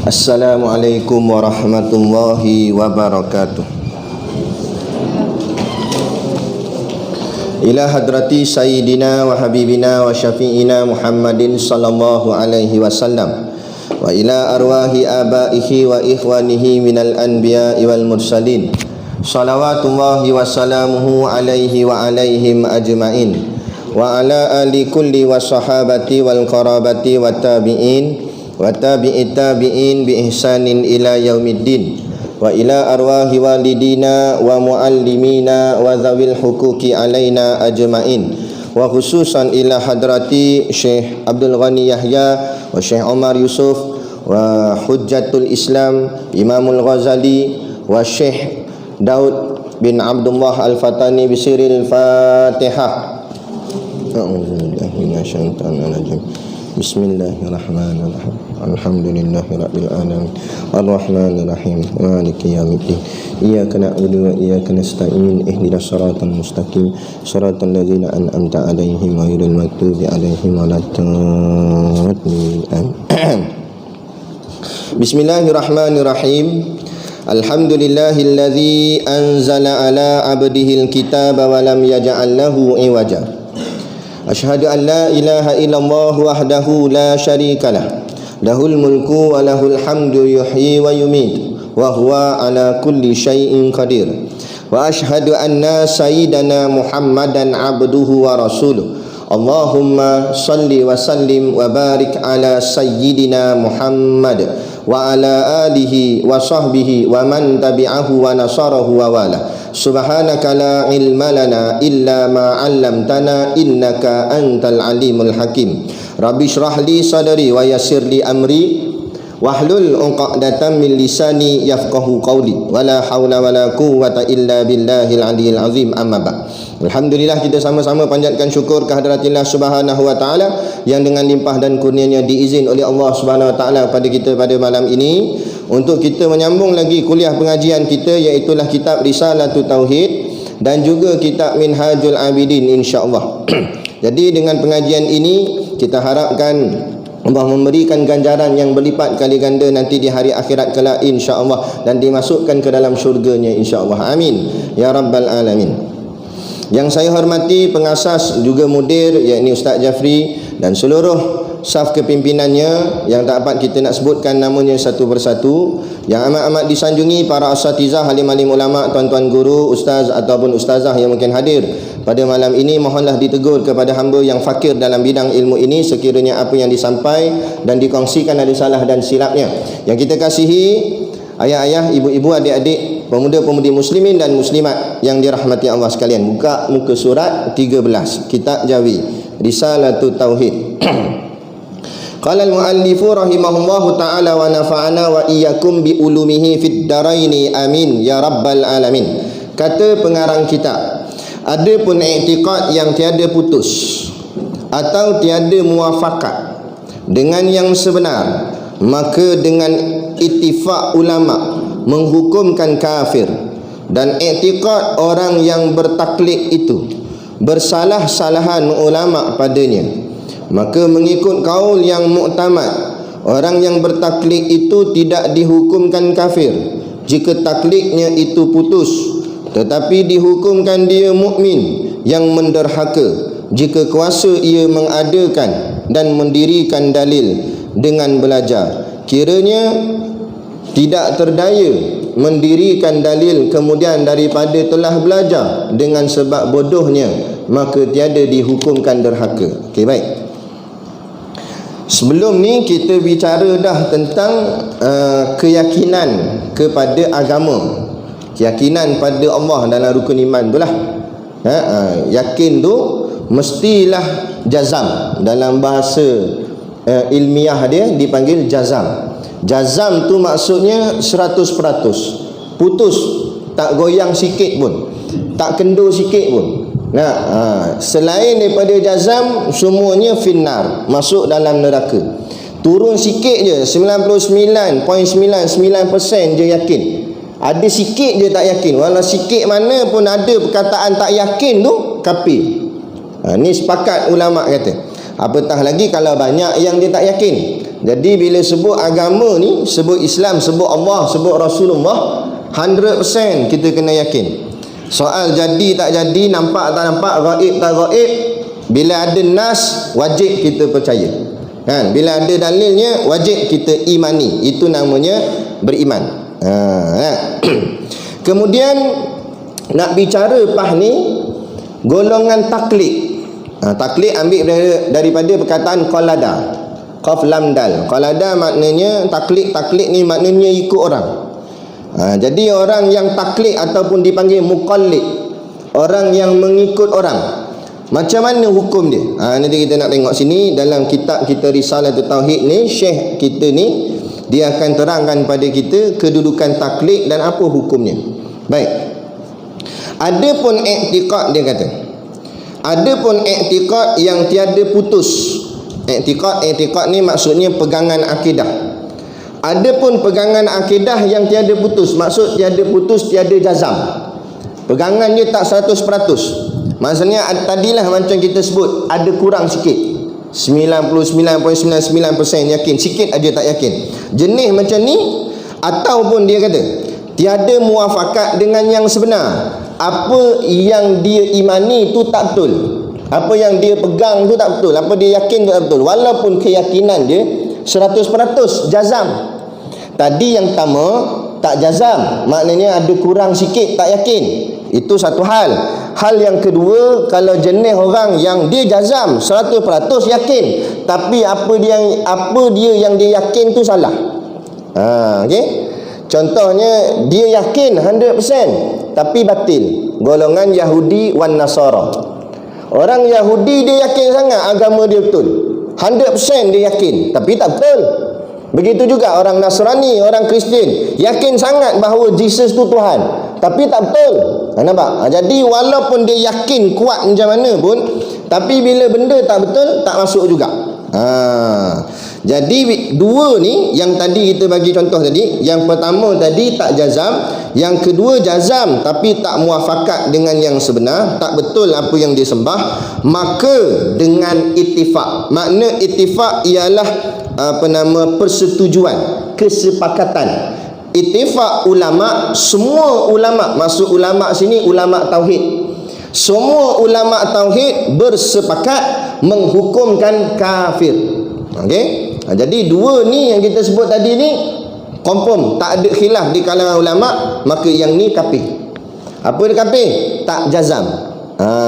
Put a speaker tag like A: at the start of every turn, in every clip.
A: Assalamualaikum warahmatullahi wabarakatuh. Ila hadrati sayyidina wa habibina wa syafi'ina Muhammadin sallallahu alaihi wasallam wa ila arwahi abaihi wa ikhwanihi minal anbiya'i wal mursalin salawatullahi wa salamuhu alaihi wa alaihim ajma'in wa ala ali kulli wa sahabati wal qarabati wa tabi'in wa tabi'it tabi'in bi ihsanin ila yaumiddin wa ila arwahi walidina wa muallimina wa zawil huquqi alaina ajma'in wa khususan ila hadrati Syekh Abdul Ghani Yahya wa Syekh Omar Yusuf wa Hujjatul Islam Imamul Ghazali wa Syekh Daud bin Abdullah Al-Fatani bisiril Fatihah. A'udzubillahi minasyaitonir rajim. Bismillahirrahmanirrahim. Alhamdulillahirabbil alamin. Arrahmanirrahim. Maliki yaumiddin. Iyyaka na'budu wa iyyaka nasta'in. Ihdinas siratal mustaqim. Siratal ladzina an'amta 'alaihim ghairil maghdubi 'alaihim waladdallin. Bismillahirrahmanirrahim. Alhamdulillahilladzi anzala 'ala 'abdihil kitaba wa lam yaj'al lahu 'iwaja. Asyhadu an la ilaha illallah wahdahu la syarika lah. Lahul mulku wa lahul hamdu yuhyi wa yumit wa huwa ala kulli syai'in qadir. Wa asyhadu anna sayyidana Muhammadan abduhu wa rasuluh. Allahumma salli wa sallim wa barik ala sayyidina Muhammad wa ala alihi wa sahbihi wa man tabi'ahu wa nasarahu wa wala. Subhanaka la ilma lana illa ma 'allamtana innaka antal alimul hakim. Rabbi shrah li sadri wa yassir li amri wahlul 'uqdatam min lisani yafqahu qawli wala haula wala quwwata illa billahil aliyil azim. Amma ba'd. Alhamdulillah, kita sama-sama panjatkan syukur kehadiratillah Subhanahu wa taala yang dengan limpah dan kurnianya diizin oleh Allah Subhanahu wa taala pada kita pada malam ini untuk kita menyambung lagi kuliah pengajian kita, iaitu kitab Risalatut Tauhid dan juga kitab Minhajul Abidin, insya-Allah. Jadi dengan pengajian ini kita harapkan Allah memberikan ganjaran yang berlipat kali ganda nanti di hari akhirat kelak, insya-Allah, dan dimasukkan ke dalam syurganya, insya-Allah. Amin ya rabbal alamin. Yang saya hormati pengasas juga mudir, yakni Ustaz Jafri, dan seluruh saf kepimpinannya yang tak dapat kita nak sebutkan namanya satu persatu, yang amat-amat disanjungi para asatizah, alim-alim ulama, tuan-tuan guru, ustaz ataupun ustazah yang mungkin hadir pada malam ini. Mohonlah ditegur kepada hamba yang fakir dalam bidang ilmu ini, sekiranya apa yang disampaikan dan dikongsikan ada salah dan silapnya. Yang kita kasihi ayah-ayah, ibu-ibu, adik-adik, pemuda-pemudi muslimin dan muslimat yang dirahmati Allah sekalian. Buka muka surat 13, kitab Jawi, Risalatut Tauhid. Qala al-muallifu rahimahullahu ta'ala wa nafa'ana wa iyyakum bi ulumihi fid daraini amin ya rabbal alamin. Kata pengarang kitab, adapun i'tiqad yang tiada putus atau tiada muafakat dengan yang sebenar, maka dengan ittifaq ulama menghukumkan kafir, dan i'tiqad orang yang bertaklid itu bersalah-salahan ulama padanya, maka mengikut kaul yang muktamad, orang yang bertaklid itu tidak dihukumkan kafir jika taklidnya itu putus, tetapi dihukumkan dia mukmin yang menderhaka jika kuasa ia mengadakan dan mendirikan dalil dengan belajar. Kiranya tidak terdaya mendirikan dalil kemudian daripada telah belajar dengan sebab bodohnya, maka tiada dihukumkan derhaka. Okey, baik. Sebelum ni kita bicara dah tentang keyakinan kepada agama, keyakinan pada Allah dalam rukun iman itulah. Yakin tu mestilah jazam. Dalam bahasa ilmiah dia dipanggil jazam. Jazam tu maksudnya 100%, putus, tak goyang sikit pun, tak kendur sikit pun. Selain daripada jazam, semuanya finnar, masuk dalam neraka. Turun sikit je, 99.99% je yakin. Ada sikit je tak yakin. Walau sikit mana pun ada perkataan tak yakin tu, kafir. Ni sepakat ulama kata. Apatah lagi kalau banyak yang dia tak yakin. Jadi bila sebut agama ni, sebut Islam, sebut Allah, sebut Rasulullah, 100% kita kena yakin. Soal jadi tak jadi, nampak tak nampak, gaib tak gaib, bila ada nas, wajib kita percaya. Kan? Bila ada dalilnya, wajib kita imani. Itu namanya beriman. Kemudian nak bicara lepas ni golongan taklid. Taklid ambil daripada perkataan qalada, qaf lam dal. Qalada maknanya taklid. Taklid ni maknanya ikut orang. Jadi orang yang taklid ataupun dipanggil muqallid, orang yang mengikut orang. Macam mana hukum dia? Nanti kita nak tengok sini dalam kitab kita Risalatul Tauhid ni, syekh kita ni dia akan terangkan pada kita kedudukan taklid dan apa hukumnya. Baik. Adapun i'tiqad, dia kata, adapun i'tiqad yang tiada putus. I'tiqad ni maksudnya pegangan akidah. Adapun pegangan akidah yang tiada putus, maksud tiada putus, tiada jazam. Pegangannya tak 100%. Maksudnya tadilah macam kita sebut, ada kurang sikit, 99.99% yakin, sikit aja tak yakin. Jenis macam ni. Ataupun dia kata tiada muafakat dengan yang sebenar. Apa yang dia imani tu tak betul, apa yang dia pegang tu tak betul, apa dia yakin tu tak betul, walaupun keyakinan dia 100% jazam. Tadi yang pertama tak jazam, maknanya ada kurang sikit, tak yakin. Itu satu hal. Hal yang kedua, kalau jenis orang yang dia jazam 100% yakin, tapi apa dia yang dia yakin tu salah. Okey. Contohnya dia yakin 100% tapi batil. Golongan Yahudi wan Nasara. Orang Yahudi dia yakin sangat agama dia betul, 100% dia yakin, tapi tak betul. Begitu juga orang Nasrani, orang Kristian, yakin sangat bahawa Jesus tu Tuhan, tapi tak betul. Nampak? Jadi walaupun dia yakin kuat macam mana pun, tapi bila benda tak betul, tak masuk juga. Jadi dua ni yang tadi kita bagi contoh tadi. Yang pertama tadi tak jazam, yang kedua jazam tapi tak muafakat dengan yang sebenar, tak betul apa yang dia sembah, maka dengan ittifaq. Makna ittifaq ialah persetujuan, kesepakatan. Ittifaq ulama, semua ulama, maksud ulama sini ulama tauhid. Semua ulama tauhid bersepakat menghukumkan kafir. Okey? Jadi dua ni yang kita sebut tadi ni confirm, tak ada khilaf di kalangan ulama, maka yang ni kafir. Apa dia kafir? Tak jazam.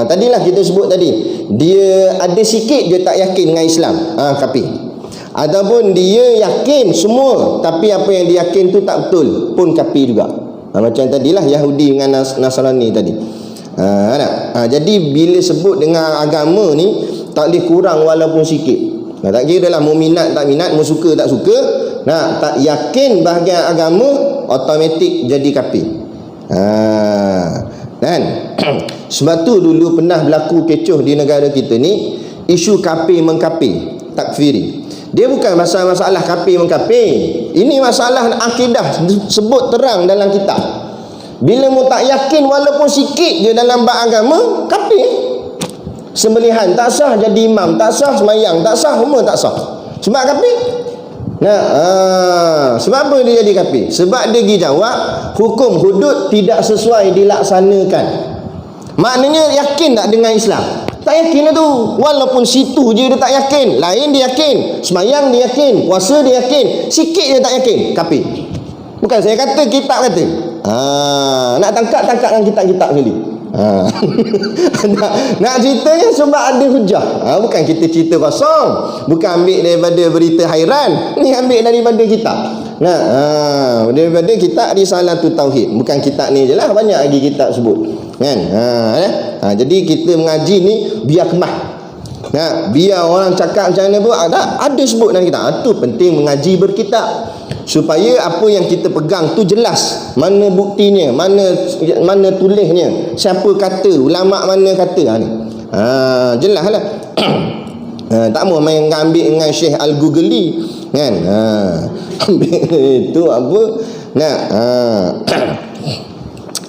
A: Tadilah kita sebut tadi, dia ada sikit dia tak yakin dengan Islam, kafir. Ataupun dia yakin semua, tapi apa yang dia yakin tu tak betul, pun kafir juga. Macam tadilah Yahudi dengan Nasrani tadi. Jadi bila sebut dengan agama ni, tak boleh kurang walaupun sikit. Tak kira lah mu minat tak minat, mu suka tak suka, tak yakin bahagian agama, automatik jadi kafir. Kan? Sebab tu dulu pernah berlaku kecoh di negara kita ni, isu kafir mengkafir, takfiri. Dia bukan masalah kafir mengkafir, ini masalah akidah, sebut terang dalam kitab. Bila mu tak yakin walaupun sikit je dalam bab agama, kafir. Sembelihan tak sah, jadi imam tak sah, semayang tak sah, semua tak sah. Sebab kafir. Sebab apa dia jadi kafir? Sebab dia pergi jawab hukum hudud tidak sesuai dilaksanakan. Maknanya yakin tak dengan Islam? Tak yakin lah tu. Walaupun situ je dia tak yakin, lain dia yakin, semayang dia yakin, puasa dia yakin, sikit dia tak yakin, kafir. Bukan saya kata, kitab kata. Nak tangkap dengan kitab-kitab sekali. nak ceritanya sebab ada hujah. Bukan kita cerita kosong, bukan ambil daripada berita hairan, ni ambil daripada kitab. Daripada kitab Risalatul Tauhid. Bukan kitab ni je lah, banyak lagi kitab sebut, kan? Jadi kita mengaji ni biar kemah. Biar orang cakap macam mana pun ada sebut dalam kitab. Itu penting mengaji berkitab, supaya apa yang kita pegang tu jelas, mana buktinya, mana tulisnya, siapa kata, ulama mana kata ni. Jelas lah. Tak mau main ambil dengan Syekh Al-Ghugli, kan? Ambil itu apa?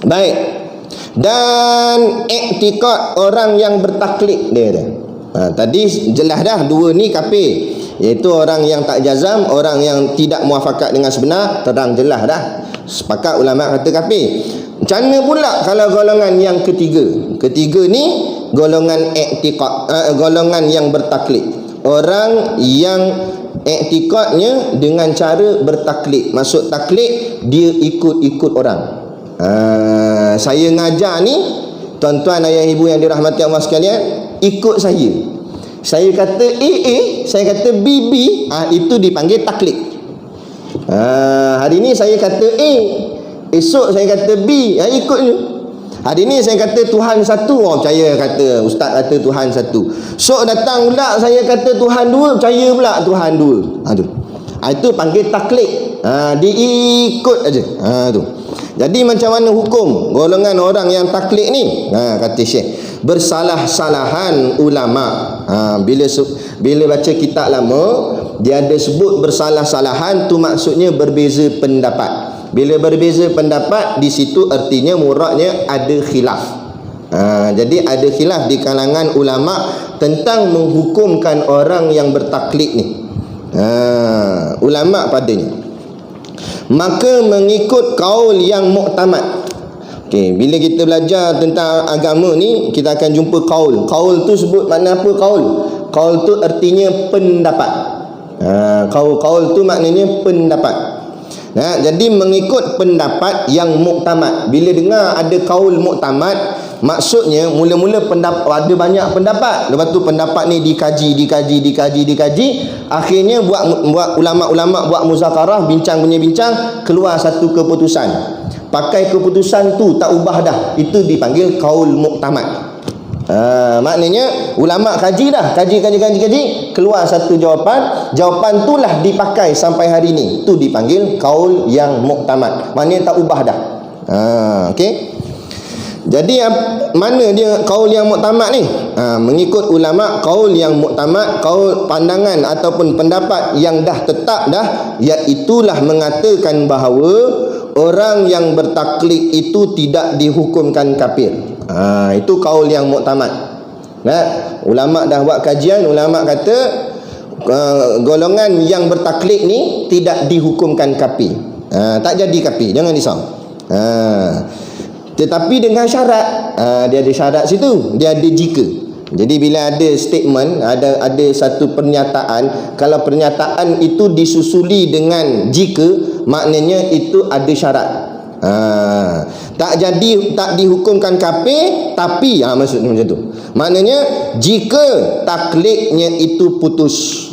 A: Baik. Dan i'tiqad orang yang bertaklid, dia ada. Tadi jelas dah dua ni kafir. iaitu orang yang tak jazam, orang yang tidak muafakat dengan sebenar, terang jelas dah. Sepakat ulama kata kafir. Macam mana pula kalau golongan yang ketiga? Ketiga ni golongan i'tiqad, golongan yang bertaklid. Orang yang i'tiqadnya dengan cara bertaklid. Maksud taklid, dia ikut-ikut orang. Saya ngajar ni, tuan-tuan ayah ibu yang dirahmati Allah sekalian, ikut saya. Saya kata saya kata B, itu dipanggil taklid. Hari ni saya kata A, esok saya kata B, ikut je. Hari ni saya kata Tuhan satu, orang percaya, kata ustaz kata Tuhan satu. Esok datang pula saya kata Tuhan dua, percaya pula Tuhan dua. Itu panggil taklid. Diikut aja. Tu. Jadi macam mana hukum golongan orang yang taklid ni? Kata Syekh, bersalah-salahan ulama. Bila baca kitab lama, dia ada sebut bersalah-salahan, tu maksudnya berbeza pendapat. Bila berbeza pendapat, di situ artinya muradnya ada khilaf. Jadi ada khilaf di kalangan ulama tentang menghukumkan orang yang bertaklid ni. Ulama padanya, maka mengikut kaul yang muktamad. Bila kita belajar tentang agama ni, kita akan jumpa kaul. Kaul tu sebut makna apa kaul? Kaul tu artinya pendapat. Kaul tu maknanya pendapat. Jadi mengikut pendapat yang muktamad. Bila dengar ada kaul muktamad, maksudnya mula-mula ada banyak pendapat. Lepas tu pendapat ni dikaji. Akhirnya buat ulama-ulama buat muzakarah, bincang, keluar satu keputusan. Pakai keputusan tu, tak ubah dah. Itu dipanggil kaul muktamad. Maknanya ulama kaji dah, kaji, keluar satu jawapan. Jawapan itulah dipakai sampai hari ni. Itu dipanggil kaul yang muktamad. Maknanya tak ubah dah. Okey. Jadi mana dia kaul yang muktamad ni? Mengikut ulama, kaul yang muktamad, kaul pandangan ataupun pendapat yang dah tetap dah, iaitulah mengatakan bahawa orang yang bertaklid itu tidak dihukumkan kafir. Itu kaul yang muktamad. Ulama dah buat kajian, ulama kata golongan yang bertaklid ni tidak dihukumkan kafir. Tak jadi kafir, jangan risau. Tetapi dengan syarat. Dia ada syarat situ, dia ada jika. Jadi bila ada statement, ada satu pernyataan, kalau pernyataan itu disusuli dengan jika, maknanya itu ada syarat. Tak dihukumkan kafir, tapi maksudnya macam tu. Maknanya jika taklidnya itu putus.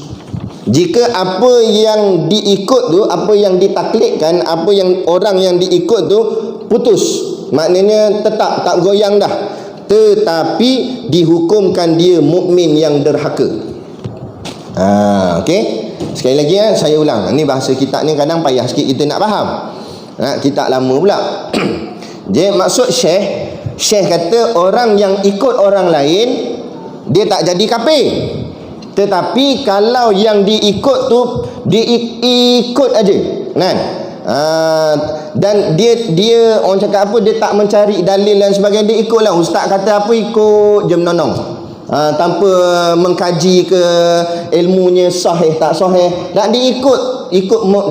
A: Jika apa yang diikut tu, apa yang ditaklidkan, apa yang orang yang diikut tu putus, maknanya tetap tak goyang dah, tetapi dihukumkan dia mukmin yang derhaka. Okey. Sekali lagi saya ulang. Ni bahasa kitab ni kadang payah sikit kita nak faham. Kitab lama pula. Jadi maksud Syekh kata orang yang ikut orang lain dia tak jadi kafir. Tetapi kalau yang diikut tu diikut aja, kan? Dan dia orang cakap apa, dia tak mencari dalil dan sebagainya, dia ikutlah ustaz kata apa, ikut je menonong. Tanpa mengkaji ke ilmunya sahih tak sahih, tak diikut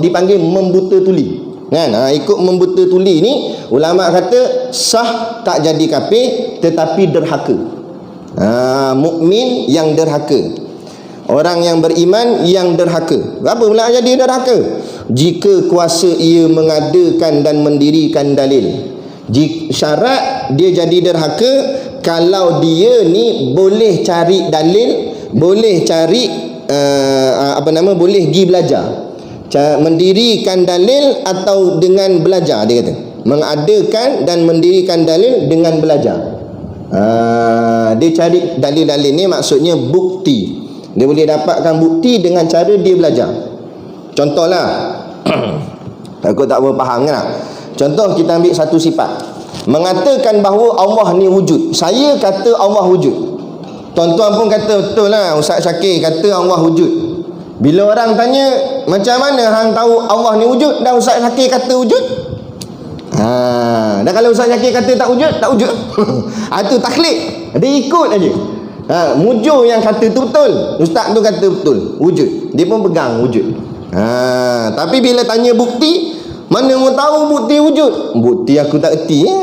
A: dipanggil membuta tuli, kan? Ikut membuta tuli ni ulama kata sah, tak jadi kafir, tetapi derhaka. Mukmin yang derhaka, orang yang beriman yang derhaka. Apa pula jadi derhaka? Jika kuasa ia mengadakan dan mendirikan dalil. Syarat dia jadi derhaka kalau dia ni boleh cari dalil, boleh cari boleh pergi belajar, mendirikan dalil atau dengan belajar. Dia kata mengadakan dan mendirikan dalil dengan belajar. Dia cari dalil-dalil ni maksudnya bukti. Dia boleh dapatkan bukti dengan cara dia belajar. Contohlah, takut tak faham kan? Contoh kita ambil satu sifat, mengatakan bahawa Allah ni wujud. Saya kata Allah wujud, tuan-tuan pun kata betul lah, Ustaz Syakir kata Allah wujud. Bila orang tanya macam mana hang tahu Allah ni wujud, dah Ustaz Syakir kata wujud. Dan kalau Ustaz Syakir kata tak wujud, tak wujud. Itu taklid, dia ikut aja. Mujur yang kata tu betul. Ustaz tu kata betul. Wujud. Dia pun pegang wujud. Tapi bila tanya bukti, mana mau tahu bukti wujud? Bukti aku tak erti ya.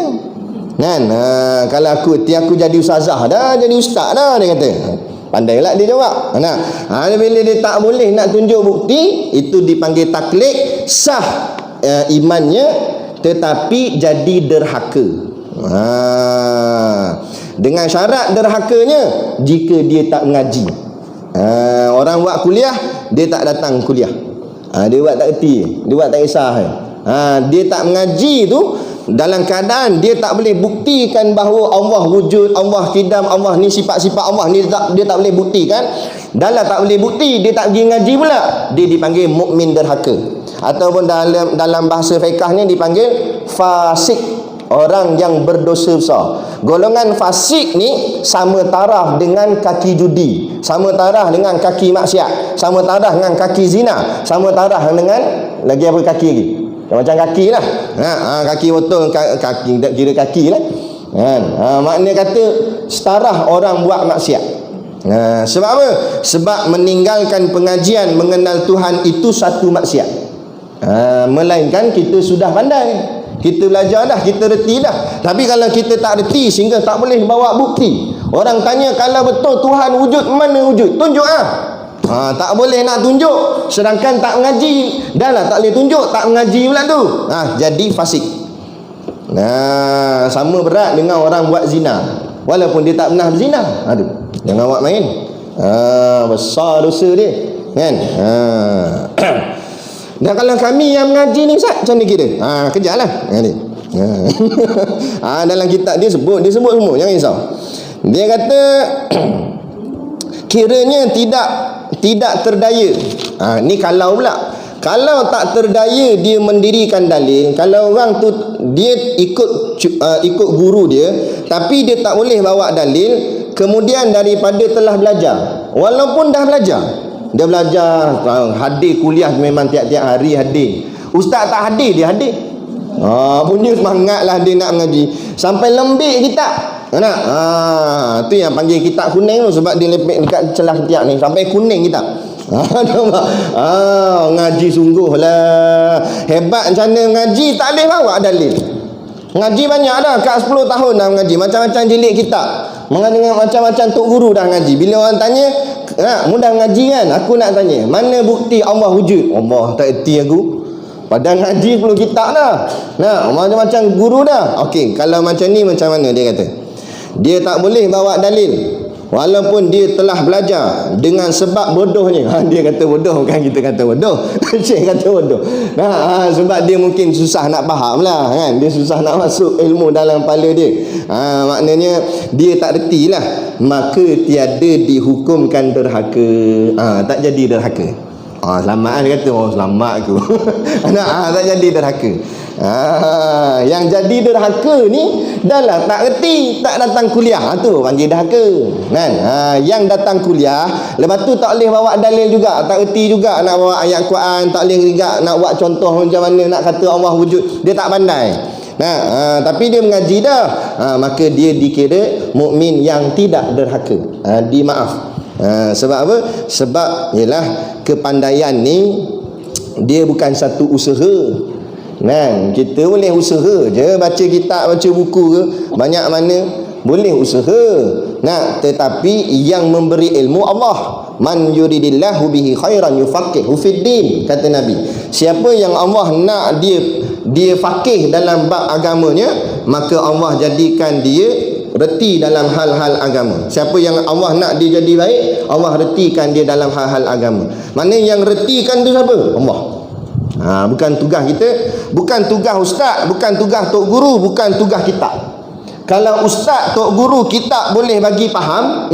A: Kan? Kalau aku erti, aku jadi ustazah dah, jadi ustaz dah, dia kata. Pandailah dia jawab. Bila dia tak boleh nak tunjuk bukti, itu dipanggil taklid, sah imannya, tetapi jadi derhaka. Dengan syarat derhakanya, jika dia tak mengaji. Orang buat kuliah, dia tak datang kuliah. Dia buat tak erti, dia buat tak kisah. Dia tak mengaji tu, dalam keadaan dia tak boleh buktikan bahawa Allah wujud, Allah kidam, Allah ni sifat-sifat Allah ni, dia tak boleh buktikan. Dalam tak boleh bukti, dia tak pergi ngaji pula, dia dipanggil mukmin derhaka. Ataupun dalam bahasa fiqahnya dipanggil fasik, orang yang berdosa besar. Golongan fasik ni sama taraf dengan kaki judi, sama taraf dengan kaki maksiat, sama taraf dengan kaki zina, sama taraf dengan lagi apa kaki lagi? Macam kaki lah. Kaki betul, kaki tak kira kaki lah. Makna kata setarah orang buat maksiat. Sebab apa? Sebab meninggalkan pengajian mengenal Tuhan itu satu maksiat. Melainkan kita sudah pandai, kita belajar dah, kita reti dah. Tapi kalau kita tak reti sehingga tak boleh bawa bukti, orang tanya kalau betul Tuhan wujud, mana wujud? Tunjuk tak boleh nak tunjuk, sedangkan tak mengaji. Dah lah tak boleh tunjuk, tak mengaji pula tu. Jadi fasik. Sama berat dengan orang buat zina, walaupun dia tak pernah berzina. Jangan buat main. Besar dosa dia, kan? Dan kalau kami yang mengaji ni Ustaz, macam ni kira? Kejarlah. Dalam kitab dia sebut semua, jangan risau. Dia kata kiranya tidak terdaya. Ni kalau pula, kalau tak terdaya dia mendirikan dalil. Kalau orang tu dia ikut guru dia, tapi dia tak boleh bawa dalil, kemudian daripada telah belajar, walaupun dah belajar, dia belajar hadir kuliah memang tiap-tiap hari hadir. Ustaz tak hadir, dia hadir. Punya semangatlah dia nak mengaji sampai lembik kitab. Tu yang panggil kitab kuning tu, sebab dia lepek dekat celah ketiak ni sampai kuning kitab. Ngaji sungguh lah. Hebat macam mana mengaji, tak boleh bawa dalil. Ngaji banyak dah, kat 10 tahun dah mengaji, macam-macam jilid kitab, dengan macam-macam tok guru dah ngaji. Bila orang tanya, mudah ngaji kan, aku nak tanya, mana bukti Allah wujud? Allah tak erti aku. Padahal ngaji 10 kitab dah. Macam-macam guru dah. Okey, kalau macam ni macam mana dia kata? Dia tak boleh bawa dalil walaupun dia telah belajar, dengan sebab bodohnya. Dia kata bodoh, bukan kita kata bodoh. Syekh kata bodoh. Sebab dia mungkin susah nak faham lah, kan? Dia susah nak masuk ilmu dalam kepala dia. Maknanya dia tak reti lah, maka tiada dihukumkan derhaka. Tak jadi derhaka. Selamat dia kata, selamat aku. Tak jadi derhaka. Yang jadi derhaka ni dah lah tak reti, tak datang kuliah, tu panggil derhaka, kan? Yang datang kuliah, lepas tu tak boleh bawa dalil juga, tak reti juga nak bawa ayat Quran, tak boleh juga nak buat contoh macam mana nak kata Allah wujud, dia tak pandai. Tapi dia mengaji dah, maka dia dikira mukmin yang tidak derhaka. Dimaaf. Sebab apa? Sebab ialah kepandaian ni dia bukan satu usaha. Kita boleh usaha je, baca kitab, baca buku ke, banyak mana boleh usaha. Tetapi yang memberi ilmu Allah. Man yuridillahu bihi khairan yufaqihu fid din, kata Nabi. Siapa yang Allah nak dia faqih dalam bab agamanya, maka Allah jadikan dia reti dalam hal-hal agama. Siapa yang Allah nak dia jadi baik, Allah retikan dia dalam hal-hal agama. Mana yang retikan tu siapa? Allah. Bukan tugas kita, bukan tugas ustaz, bukan tugas tok guru, bukan tugas kitab. Kalau ustaz, tok guru, kitab boleh bagi faham,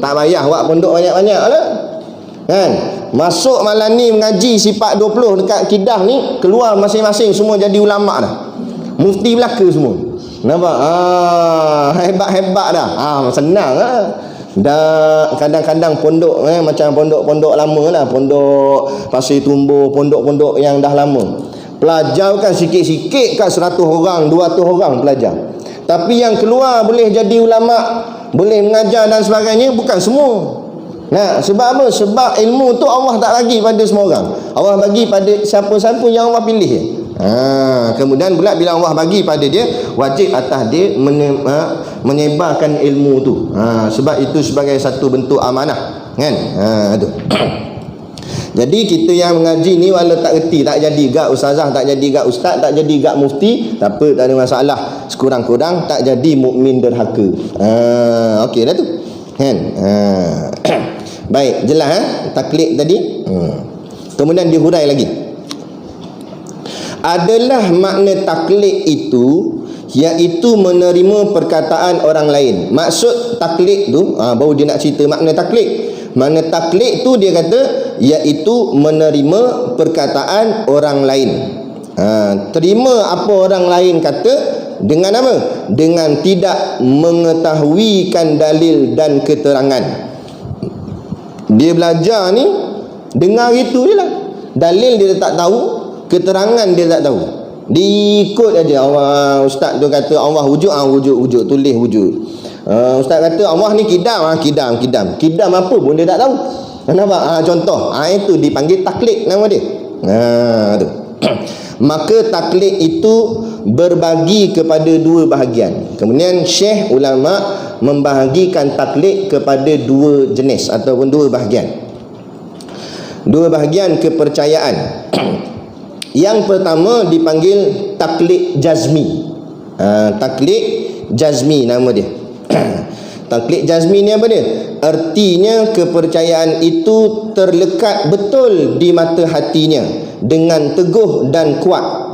A: tak payah buat pondok banyak-banyak lah, kan? Masuk malam ni mengaji sifat 20 dekat Kedah ni, keluar masing-masing semua jadi ulama dah, mufti Melaka semua. Nampak? Hebat-hebat dah. Senang lah. Dah kadang-kadang pondok macam pondok-pondok lama lah, pondok Pasir Tumbuh, pondok-pondok yang dah lama, pelajar kan sikit-sikit kat 100 orang, 200 orang pelajar. Tapi yang keluar boleh jadi ulama boleh mengajar dan sebagainya, bukan semua. Nah, sebab apa? Sebab ilmu tu Allah tak bagi pada semua orang. Allah bagi pada siapa-siapa yang Allah pilih. Kemudian pula bila Allah bagi pada dia, wajib atas dia menyebarkan ilmu tu. Sebab itu sebagai satu bentuk amanah, kan? Tu. Jadi kita yang mengaji ni walau tak reti, tak jadi gak ustazah, tak jadi gak ustaz, tak jadi gak mufti, tak apa, tak ada masalah. Sekurang-kurang tak jadi mukmin derhaka. Okey dah tu. Kan? Baik, jelas taklid tadi. Kemudian dihurai lagi. Adalah makna taklid itu iaitu menerima perkataan orang lain. Maksud taklid tu, baru dia nak cerita makna taklid. Makna taklid tu dia kata iaitu menerima perkataan orang lain. Terima apa orang lain kata dengan apa? Dengan tidak mengetahuikan dalil dan keterangan. Dia belajar ni dengar itu je lah. Dalil dia tak tahu, keterangan dia tak tahu. Diikut aja. Ustaz tu kata Allah wujud, wujud, tulis wujud. Ustaz kata Allah ni kidam, kidam apa pun dia tak tahu. Nampak? Contoh, itu dipanggil taklid nama dia. Tu. Maka taklid itu berbagi kepada dua bahagian. Kemudian Syekh ulama membahagikan taklid kepada dua jenis ataupun dua bahagian. Dua bahagian kepercayaan. Yang pertama dipanggil taklid jazmi. Taklid jazmi nama dia. Taklid jazmi ni apa dia? Artinya kepercayaan itu terlekat betul di mata hatinya dengan teguh dan kuat.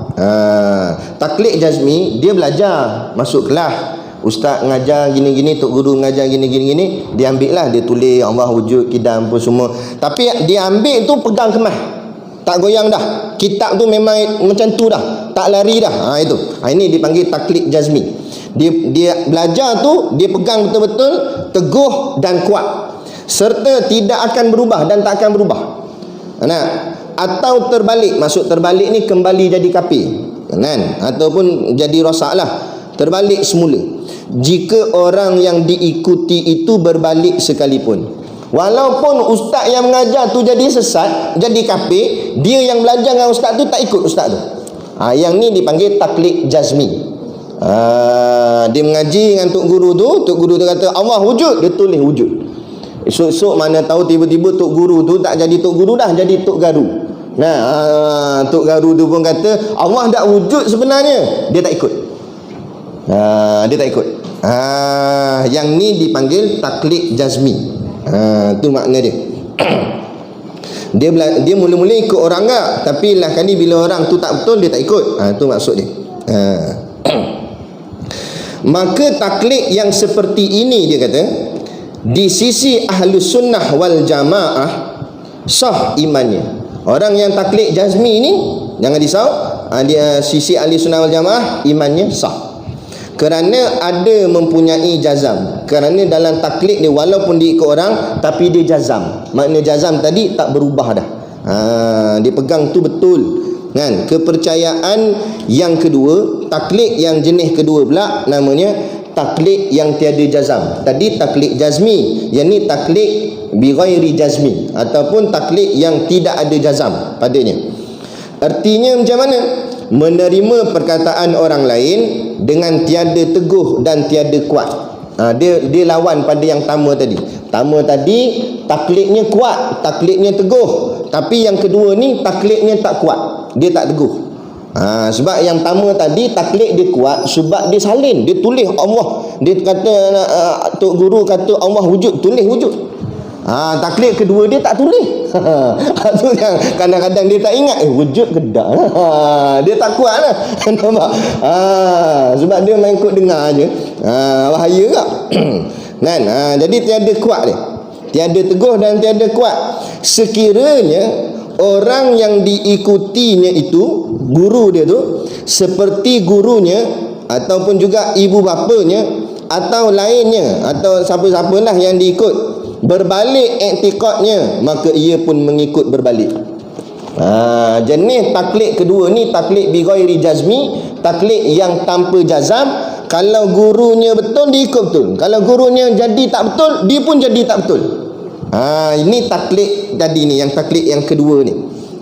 A: Taklid jazmi dia belajar, masuk kelas, ustaz ngajar gini-gini, tok guru ngajar gini-gini, dia ambil lah, dia tulis Allah wujud, kidam apa semua. Tapi dia ambil tu pegang kemas, tak goyang dah. Kitab tu memang macam tu dah, tak lari dah. Itu. Ini dipanggil taklid jazmi. Dia belajar tu, dia pegang betul-betul teguh dan kuat, serta tidak akan berubah dan tak akan berubah. Atau terbalik, maksud terbalik ni kembali jadi kafir, kan? Ataupun jadi rosak lah, terbalik semula. Jika orang yang diikuti itu berbalik sekalipun, walaupun ustaz yang mengajar tu jadi sesat, jadi kafir, dia yang belajar dengan ustaz tu tak ikut ustaz tu. Yang ni dipanggil taklid jazmi. Dia mengaji dengan tok guru tu kata Allah wujud, dia tulis wujud. Esok-esok mana tahu tiba-tiba tok guru tu tak jadi tok guru dah, jadi tok garu. Tok garu tu pun kata Allah tak wujud sebenarnya, dia tak ikut. Dia tak ikut. Yang ni dipanggil taklid jazmi. Tu makna dia. Dia mula-mula ikut orang tak, tapi lah kali bila orang tu tak betul dia tak ikut. Tu maksud dia. Maka taklid yang seperti ini dia kata di sisi Ahlus Sunnah wal Jamaah sah imannya. Orang yang taklid jazmi ni jangan risau, dia sisi Ahlus Sunnah wal Jamaah imannya sah. Kerana ada mempunyai jazam. Kerana dalam taklid dia walaupun dia ikut orang tapi dia jazam. Makna jazam tadi tak berubah dah. Dia pegang tu betul. Kan? Kepercayaan yang kedua, taklid yang jenis kedua pula namanya taklid yang tiada jazam. Tadi taklid jazmi, yang ni taklid bi ghairi jazmi ataupun taklid yang tidak ada jazam padanya. Artinya macam mana? Menerima perkataan orang lain dengan tiada teguh dan tiada kuat. Dia lawan pada yang pertama tadi. Pertama tadi taklidnya kuat, taklidnya teguh. Tapi yang kedua ni taklidnya tak kuat, dia tak teguh. Sebab yang pertama tadi taklid dia kuat sebab dia salin, dia tulis Allah. Dia kata tok guru kata Allah wujud, tulis wujud. Taklid kedua dia tak tulis. Tu yang kadang-kadang dia tak ingat wujud ke tak. Dia tak kuat lah. Nampak? Sebab dia main ikut dengar je. Bahaya tak? Kan? Jadi tiada kuat dia, tiada teguh dan tiada kuat. Sekiranya orang yang diikutinya itu, guru dia tu, seperti gurunya ataupun juga ibu bapanya atau lainnya atau siapa-siapalah yang diikut berbalik iktikadnya, maka ia pun mengikut berbalik. Jenis taklid kedua ni taklid bi ghairi jazmi, taklid yang tanpa jazam. Kalau gurunya betul, dia ikut betul. Kalau gurunya jadi tak betul, dia pun jadi tak betul. Ini taklid tadi ni, yang taklid yang kedua ni.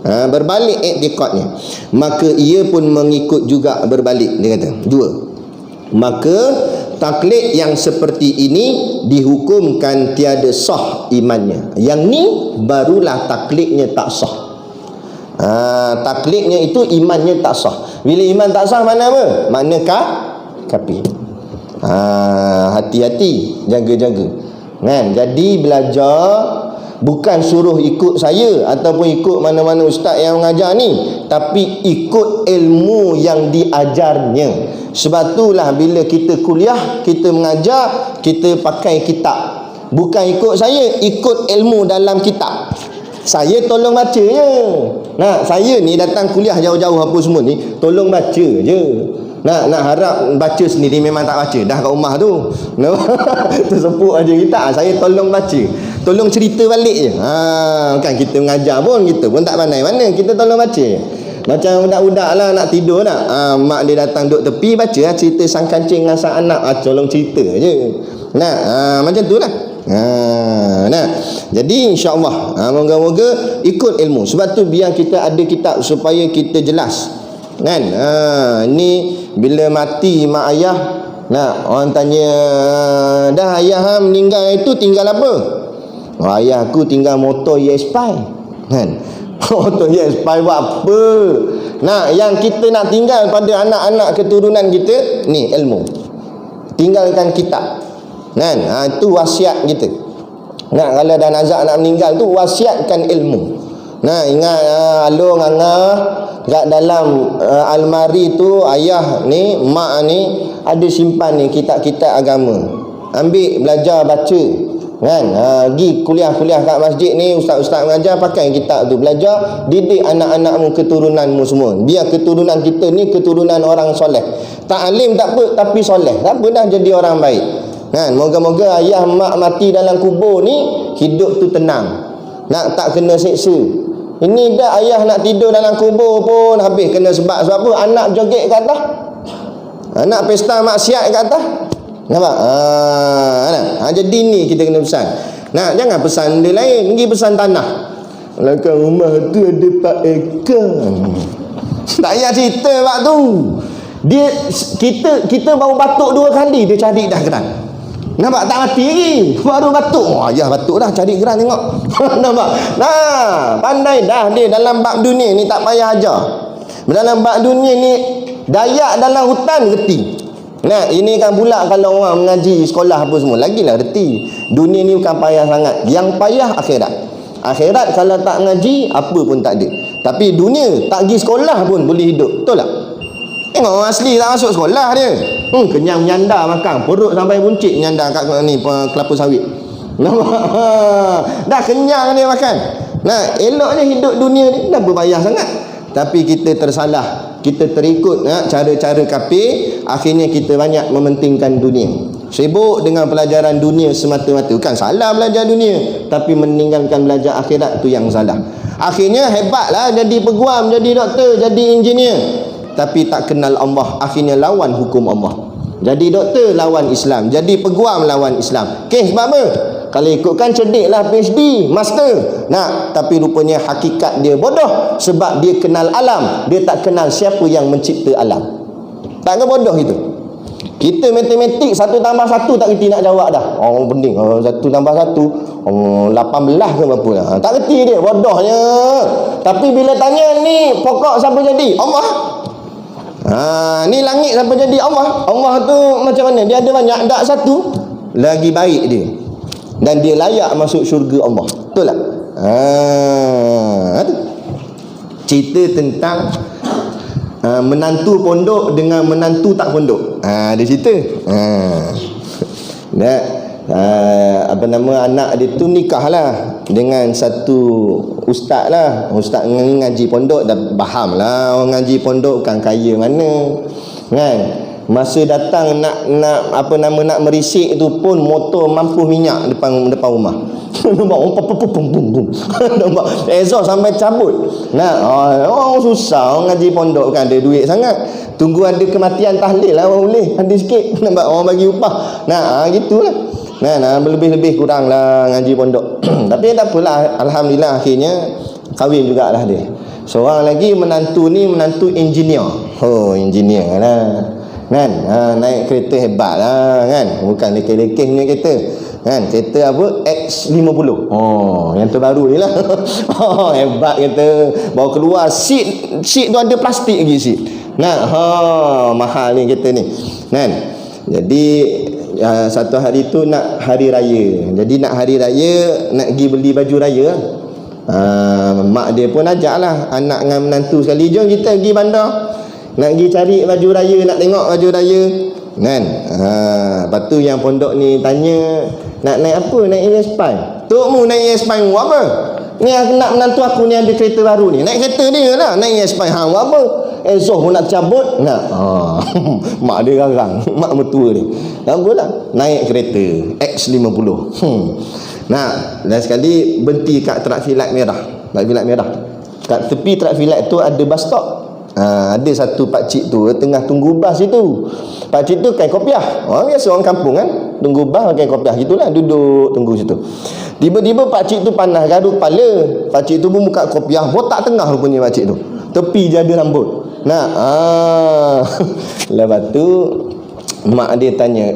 A: Berbalik i'tiqadnya. Maka ia pun mengikut juga berbalik. Dia kata, dua. Maka taklid yang seperti ini dihukumkan tiada sah imannya. Yang ni barulah taklidnya tak sah. Taklidnya itu imannya tak sah. Bila iman tak sah, mana apa? Makna kafir. Hati-hati, jaga-jaga. Kan? Jadi belajar bukan suruh ikut saya ataupun ikut mana-mana ustaz yang mengajar ni, tapi ikut ilmu yang diajarnya. Sebab itulah bila kita kuliah, kita mengajar, kita pakai kitab. Bukan ikut saya, ikut ilmu dalam kitab. Saya tolong baca je. Saya ni datang kuliah jauh-jauh apa semua ni, tolong baca je. Nak harap baca sendiri memang tak baca dah kat rumah tu. Tersepuk aja kita. Saya tolong baca, tolong cerita balik je. Kan kita mengajar pun, kita pun tak pandai mana, kita tolong baca. Macam budak-budak lah nak tidur nak, mak dia datang duduk tepi, baca lah cerita sang kancing dengan sang anak. Tolong cerita je. Macam tu lah. Jadi insya-Allah moga-moga ikut ilmu. Sebab tu biar kita ada kitab supaya kita jelas. Kan? Ni bila mati mak ayah, orang tanya, dah ayah meninggal itu tinggal apa? Ayah aku tinggal motor ES5. Kan? Motor ES5 buat apa? Yang kita nak tinggal pada anak-anak keturunan kita ni ilmu. Tinggalkan kitab. Kan? Itu wasiat kita. Kalau dah nazak nak meninggal tu, wasiatkan ilmu. Ingat alung angah kat dalam almari tu, ayah ni, mak ni ada simpan ni kitab-kitab agama. Ambil, belajar, baca. Kan? Pergi kuliah-kuliah kat masjid ni, ustaz-ustaz mengajar, pakai kitab tu, belajar, didik anak-anakmu, keturunanmu semua. Biar keturunan kita ni keturunan orang soleh. Tak alim tak apa, tapi soleh. Tak apa dah jadi orang baik. Kan? Moga-moga ayah mak mati dalam kubur ni, hidup tu tenang. Tak kena seksa. Ini dah ayah nak tidur dalam kubur pun habis kena sebab apa? Anak joget kat atas. Anak pesta maksiat kat atas. Nampak? Jadi ni kita kena pesan. Jangan pesan dia lain, pergi pesan tanah. Belakang rumah tu ada Pak Eka. Tak payah cerita pak tu. Kita baru batuk 2 kali dia cari dah geran. Nampak tak mati lagi, baru batuk. Ayah batuk dah, cari geran tengok. Nampak? Pandai dah dia dalam bab dunia ni, tak payah ajar. Dalam bab dunia ni, Dayak dalam hutan reti. Ini kan pula kalau orang mengaji sekolah apa semua, lagilah reti. Dunia ni bukan payah sangat. Yang payah akhirat. Akhirat kalau tak ngaji, apa pun tak ada. Tapi dunia, tak pergi sekolah pun boleh hidup. Betul tak? Tengok orang asli tak masuk sekolah dia. Kenyang menyandar makan, perut sampai buncit menyandar kat ni kelapa sawit. Nampak? Dah kenyang dia makan. Eloknya hidup dunia ni dah berbayar sangat. Tapi kita tersalah, kita terikut cara-cara kafir, akhirnya kita banyak mementingkan dunia. Sibuk dengan pelajaran dunia semata-mata. Bukan salah belajar dunia, tapi meninggalkan belajar akhirat tu yang salah. Akhirnya hebatlah jadi peguam, jadi doktor, jadi engineer, tapi tak kenal Allah, akhirnya lawan hukum Allah. Jadi doktor lawan Islam, jadi peguam lawan Islam. Sebab apa? Kalau ikutkan cerdiklah PhD, master. Tapi rupanya hakikat dia bodoh, sebab dia kenal alam, dia tak kenal siapa yang mencipta alam. Tak ke bodoh itu? Kita matematik 1 tambah 1 tak kerti nak jawab dah. Pening. 1 tambah 1 18 ke berapa dah. Tak kerti dia, bodohnya. Tapi bila tanya ni pokok siapa jadi? Allah. Ni langit siapa jadi? Allah. Allah tu macam mana? Dia ada banyak, tak satu. Lagi baik dia. Dan dia layak masuk syurga Allah. Betul tak? Tu. Cerita tentang menantu pondok dengan menantu tak pondok. Dia cerita. Apa nama anak dia tu nikah lah dengan satu ustaz lah. Ustaz ngaji pondok, dah faham lah orang ngaji pondok bukan kaya mana. Kan? Masa datang nak nak merisik tu pun motor mampu minyak depan rumah. Nampak nampak exhaust sampai cabut. Orang susah, orang ngaji pondok kan ada duit sangat. Tunggu ada kematian tahlil lah orang boleh. Ada sikit nampak orang bagi upah. Gitulah. Lebih-lebih kurang lah ngaji pondok. Tapi tak apalah, alhamdulillah akhirnya kahwin jugalah dia. Seorang lagi menantu engineer. Engineer lah. Kan? Naik kereta hebat lah kan. Bukan lekeh-lekeh punya kereta. Kan? Kereta apa? X50. Yang terbaru ni lah. Hebat kereta. Bawa keluar seat tu ada plastik lagi seat. Mahal ni kereta ni. Kan? Jadi satu hari tu nak hari raya. Jadi nak hari raya nak pergi beli baju raya. Mak dia pun ajak lah anak dengan menantu sekali, jom kita pergi bandar. Nak pergi cari baju raya, nak tengok baju raya kan. Lepas tu yang pondok ni tanya, nak naik apa? Naik ES5. Tok mu naik ES5 buat apa? Ni nak menantu aku ni ada kereta baru ni, naik kereta dia lah, naik ES5 buat apa? Esok pun nak cabut. Mak dia garang, mak mertua dia. Tak apalah, naik kereta X50. Dan sekali berhenti kat traffic light merah. Kat tepi traffic light tu ada bus stop. Ada satu pakcik tu tengah tunggu bas itu. Pakcik tu pakai kopiah. Biasa orang kampung kan, tunggu bas pakai kopiah gitulah, duduk tunggu situ. Tiba-tiba pakcik tu panas garuk kepala. Pakcik tu pun buka kopiah, botak tengah rupanya pakcik tu. Tepi je ada rambut. Lepas tu mak dia tanya,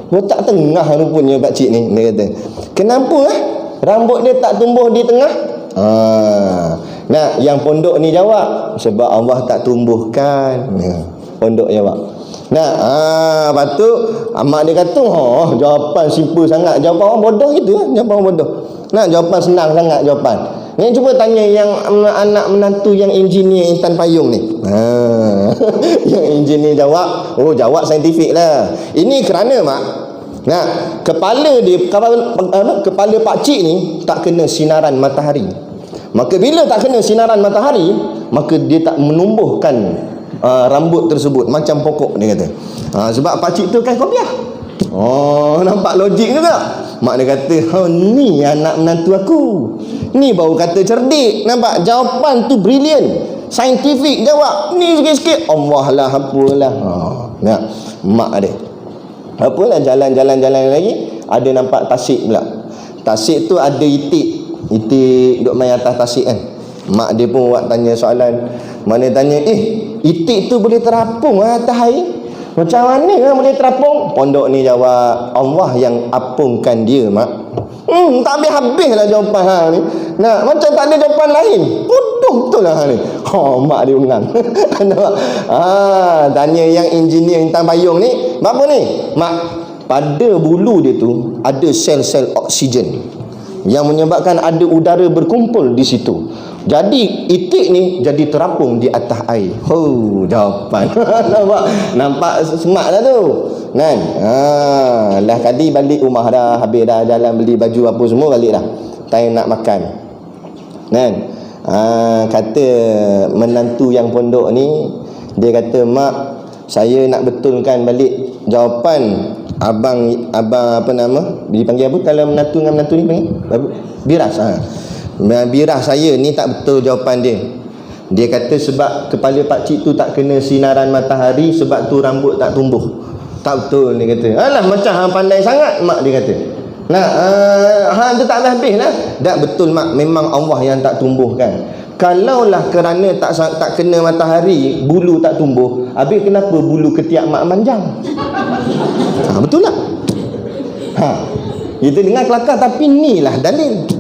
A: botak tengah rupanya pakcik ni. Dia kata, kenapa rambut dia tak tumbuh di tengah? Yang pondok ni jawab, sebab Allah tak tumbuhkan. Pondok jawab. Lepas tu mak dia kata, jawapan simple sangat. Jawapan orang bodoh gitu lah. Jawapan orang bodoh. Jawapan senang sangat jawapan. Ni cuba tanya yang anak menantu yang engineer Intan Payung ni. Yang engineer jawab, jawab saintifik lah. Ini kerana mak, kepala dia, kepala pakcik ni tak kena sinaran matahari. Maka bila tak kena sinaran matahari, maka dia tak menumbuhkan rambut tersebut macam pokok, dia kata. Sebab pakcik tu kan kopiah. Nampak logik juga. Mak dia kata, ni anak menantu aku. Ni baru kata cerdik. Nampak jawapan tu brilliant, saintifik jawab. Ni sikit-sikit Allah lah, apalah. Mak dia apalah, jalan-jalan lagi ada nampak tasik pula. Tasik tu ada itik duk main atas tasik kan. Mak dia pun buat tanya soalan. Mana tanya, itik tu boleh terapung atas air? Macam mana boleh terapung? Pondok ni jawab, Allah yang apungkan dia mak. Tak habis-habis lah jawapan ni. Macam tak ada jawapan lain. Bodoh betul lah ni. Mak dia mengang. Tanya yang engineer Intan Payung ni, apa ni? Mak, pada bulu dia tu ada sel-sel oksigen yang menyebabkan ada udara berkumpul di situ. Jadi itik ni jadi terapung di atas air. Jawapan. Nampak smart lah tu kan. Lah kali balik rumah dah, habis dah jalan beli baju apa semua, balik dah, time nak makan kan. Kata menantu yang pondok ni, dia kata, mak, saya nak betulkan balik jawapan abang apa nama dipanggil apa kalau menantu dengan menantu ni panggil biras. Biras saya ni tak betul jawapan dia. Dia kata sebab kepala pakcik tu tak kena sinaran matahari, sebab tu rambut tak tumbuh. Tak betul, dia kata. Alah, macam hang pandai sangat, mak dia kata. Hang tu tak habis lah. Tak betul mak, memang Allah yang tak tumbuhkan. Kalaulah kerana tak kena matahari, bulu tak tumbuh, habis kenapa bulu ketiak mak manjang? Betul tak? Kita dengar kelakar, tapi inilah dalil.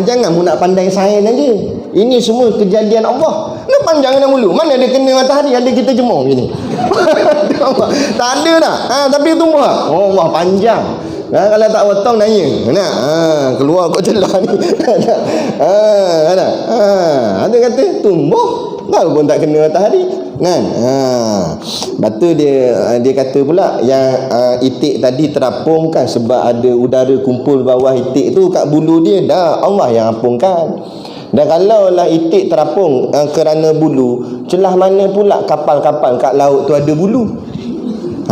A: Jangan mu nak pandai sains aja. Ini semua kejadian Allah. Nak panjang dah mulu. Mana ada kena matahari, ada kita jemur gini. Tak ada dah. Tapi tumbuh tak? Allah panjang. Kalau tak potong nanya. Keluar kau celah ni. Ada kata tumbuh walaupun tak kena matahari kan. Lepas tu dia kata pula yang itik tadi terapung kan sebab ada udara kumpul bawah itik tu kat bulu dia. Dah Allah yang apungkan. Dan kalaulah itik terapung kerana bulu, celah mana pula kapal-kapal kat laut tu ada bulu?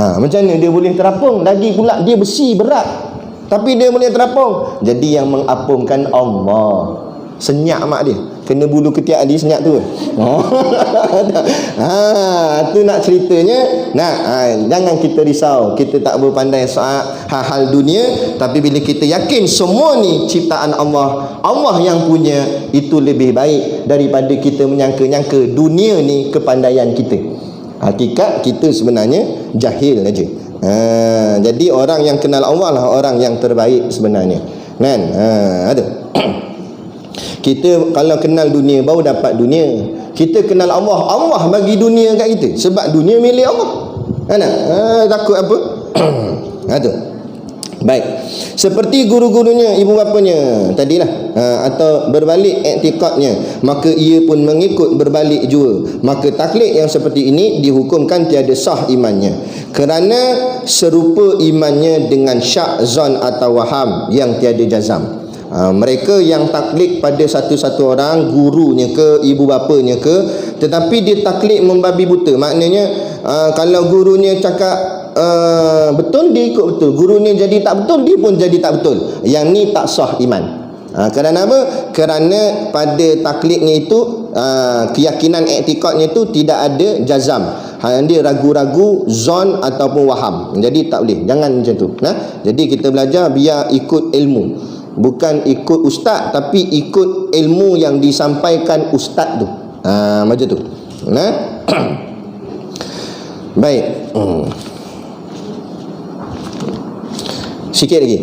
A: Macam mana dia boleh terapung? Lagi pula dia besi berat, tapi dia boleh terapung. Jadi yang mengapungkan Allah. Senyap mak dia, kena bulu ketiak dia senyap tu. Tu nak ceritanya. Jangan kita risau, kita tak berpandai soal hal-hal dunia, tapi bila kita yakin semua ni ciptaan Allah, Allah yang punya, itu lebih baik daripada kita menyangka-nyangka dunia ni kepandaian kita. Hakikat kita sebenarnya jahil aja. Jadi orang yang kenal Allah lah orang yang terbaik sebenarnya, kan? Ada. Kita kalau kenal dunia baru dapat dunia. Kita kenal Allah, Allah bagi dunia kat kita, sebab dunia milik Allah. Kan? Takut apa? Ada. Baik. Seperti guru-gurunya, ibu bapanya tadilah, atau berbalik iktikadnya, maka ia pun mengikut berbalik jua. Maka taklid yang seperti ini dihukumkan tiada sah imannya, kerana serupa imannya dengan syak, zon atau waham yang tiada jazam. Mereka yang taklid pada satu-satu orang, gurunya ke, ibu bapanya ke, tetapi dia taklid membabi buta. Maknanya kalau gurunya cakap betul, dia ikut betul. Gurunya jadi tak betul, dia pun jadi tak betul. Yang ni tak sah iman. Kerana apa? Kerana pada taklidnya itu, keyakinan iktikadnya itu tidak ada jazam. Dia ragu-ragu, zon ataupun waham. Jadi tak boleh. Jangan macam tu. Jadi kita belajar biar ikut ilmu, bukan ikut ustaz, tapi ikut ilmu yang disampaikan ustaz tu. Macam tu. Baik. Sikit lagi.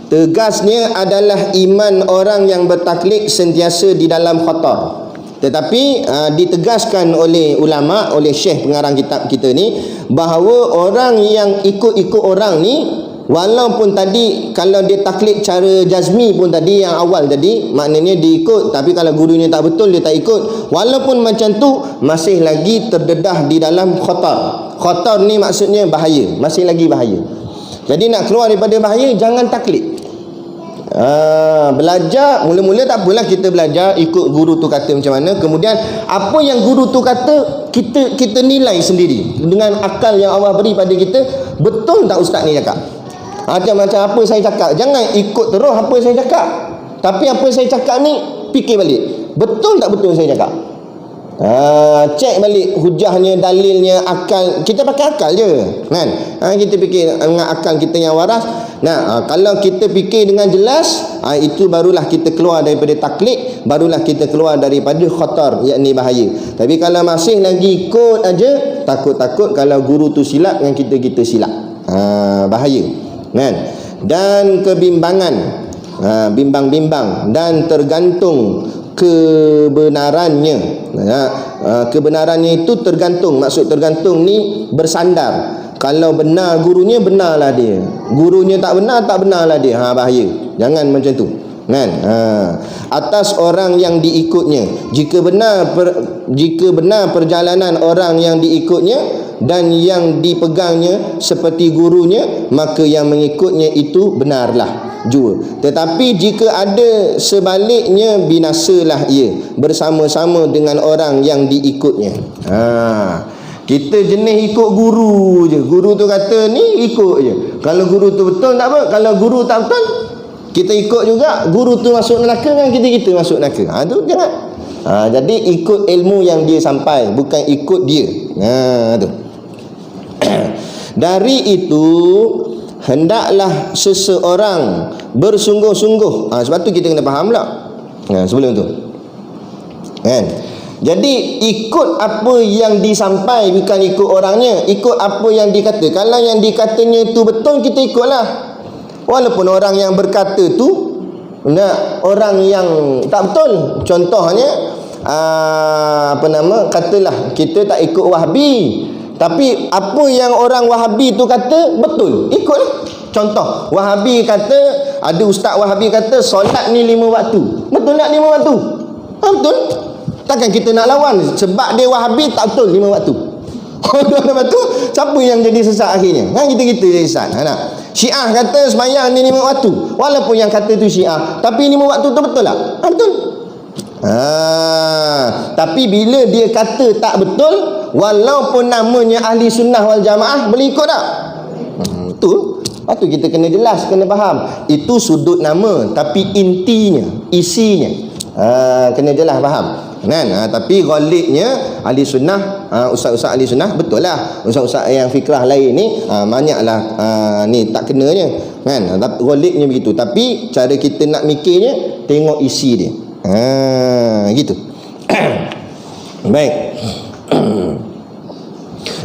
A: Tegasnya adalah iman orang yang bertaklid sentiasa di dalam khatar. Tetapi ditegaskan oleh ulama, oleh syekh pengarang kitab kita ni, bahawa orang yang ikut-ikut orang ni, walaupun tadi kalau dia taklid cara jazmi pun tadi, yang awal tadi, maknanya dia ikut, tapi kalau gurunya tak betul dia tak ikut, walaupun macam tu masih lagi terdedah di dalam khatar. Khatar ni maksudnya bahaya, masih lagi bahaya. Jadi nak keluar daripada bahaya, jangan taklid. Belajar, mula-mula tak apalah, kita belajar ikut guru tu kata macam mana, kemudian apa yang guru tu kata kita nilai sendiri dengan akal yang Allah beri pada kita. Betul tak ustaz ni cakap? Macam apa saya cakap, jangan ikut terus apa saya cakap, tapi apa saya cakap ni fikir balik, betul tak betul saya cakap. Cek balik hujahnya, dalilnya, akal. Kita pakai akal je, kan? Kita fikir dengan akal kita yang waras. Kalau kita fikir dengan jelas, itu barulah kita keluar daripada taklid, barulah kita keluar daripada khatar, yakni bahaya. Tapi kalau masih lagi ikut aja, takut-takut kalau guru tu silap dengan kita silap, bahaya, kan? Dan kebimbangan, bimbang-bimbang dan tergantung kebenarannya. Kebenarannya itu tergantung. Maksud tergantung ni bersandar. Kalau benar gurunya, benarlah dia. Gurunya tak benarlah dia. Bahaya. Jangan macam tu, kan? Atas orang yang diikutnya. Jika benar perjalanan orang yang diikutnya dan yang dipegangnya seperti gurunya, maka yang mengikutnya itu benarlah jua. Tetapi jika ada sebaliknya, binasalah ia bersama-sama dengan orang yang diikutnya. Kita jenis ikut guru je. Guru tu kata ni, ikut je. Kalau guru tu betul tak apa, kalau guru tak betul kita ikut juga. Guru tu masuk neraka kan, kita masuk neraka. Tu jangan. Jadi ikut ilmu yang dia sampai, bukan ikut dia. Tu. Dari itu hendaklah seseorang bersungguh-sungguh. Sebab tu kita kena faham pula sebelum tu, kan? Jadi ikut apa yang disampai, bukan ikut orangnya. Ikut apa yang dikata. Kalau yang dikatanya tu betul, kita ikutlah. Walaupun orang yang berkata tu orang yang tak betul. Contohnya katalah kita tak ikut Wahabi, tapi apa yang orang Wahabi tu kata betul, ikutlah. Contoh, Wahabi kata, ada ustaz Wahabi kata solat ni 5 waktu. Betul tak 5 waktu? Betul. Takkan kita nak lawan sebab dia Wahabi tak betul 5 waktu. Lepas tu siapa yang jadi sesat akhirnya? Kita jadi sesat. Syiah kata sembahyang ni 5 waktu. Walaupun yang kata tu Syiah, tapi 5 waktu tu betul tak? Betul. Tapi bila dia kata tak betul, walaupun namanya ahli sunnah wal jamaah, boleh ikut tak? Itu. Lepas tu kita kena jelas, kena faham. Itu sudut nama, tapi intinya, isinya kena jelas faham. Kan? Tapi ghalibnya ahli sunnah, ustaz-ustaz ahli sunnah, betul lah. Ustaz-ustaz yang fikrah lain ni banyaklah ni tak kenanya. Kan? Ghalibnya begitu. Tapi cara kita nak mikirnya, tengok isi dia. Gitu. Baik.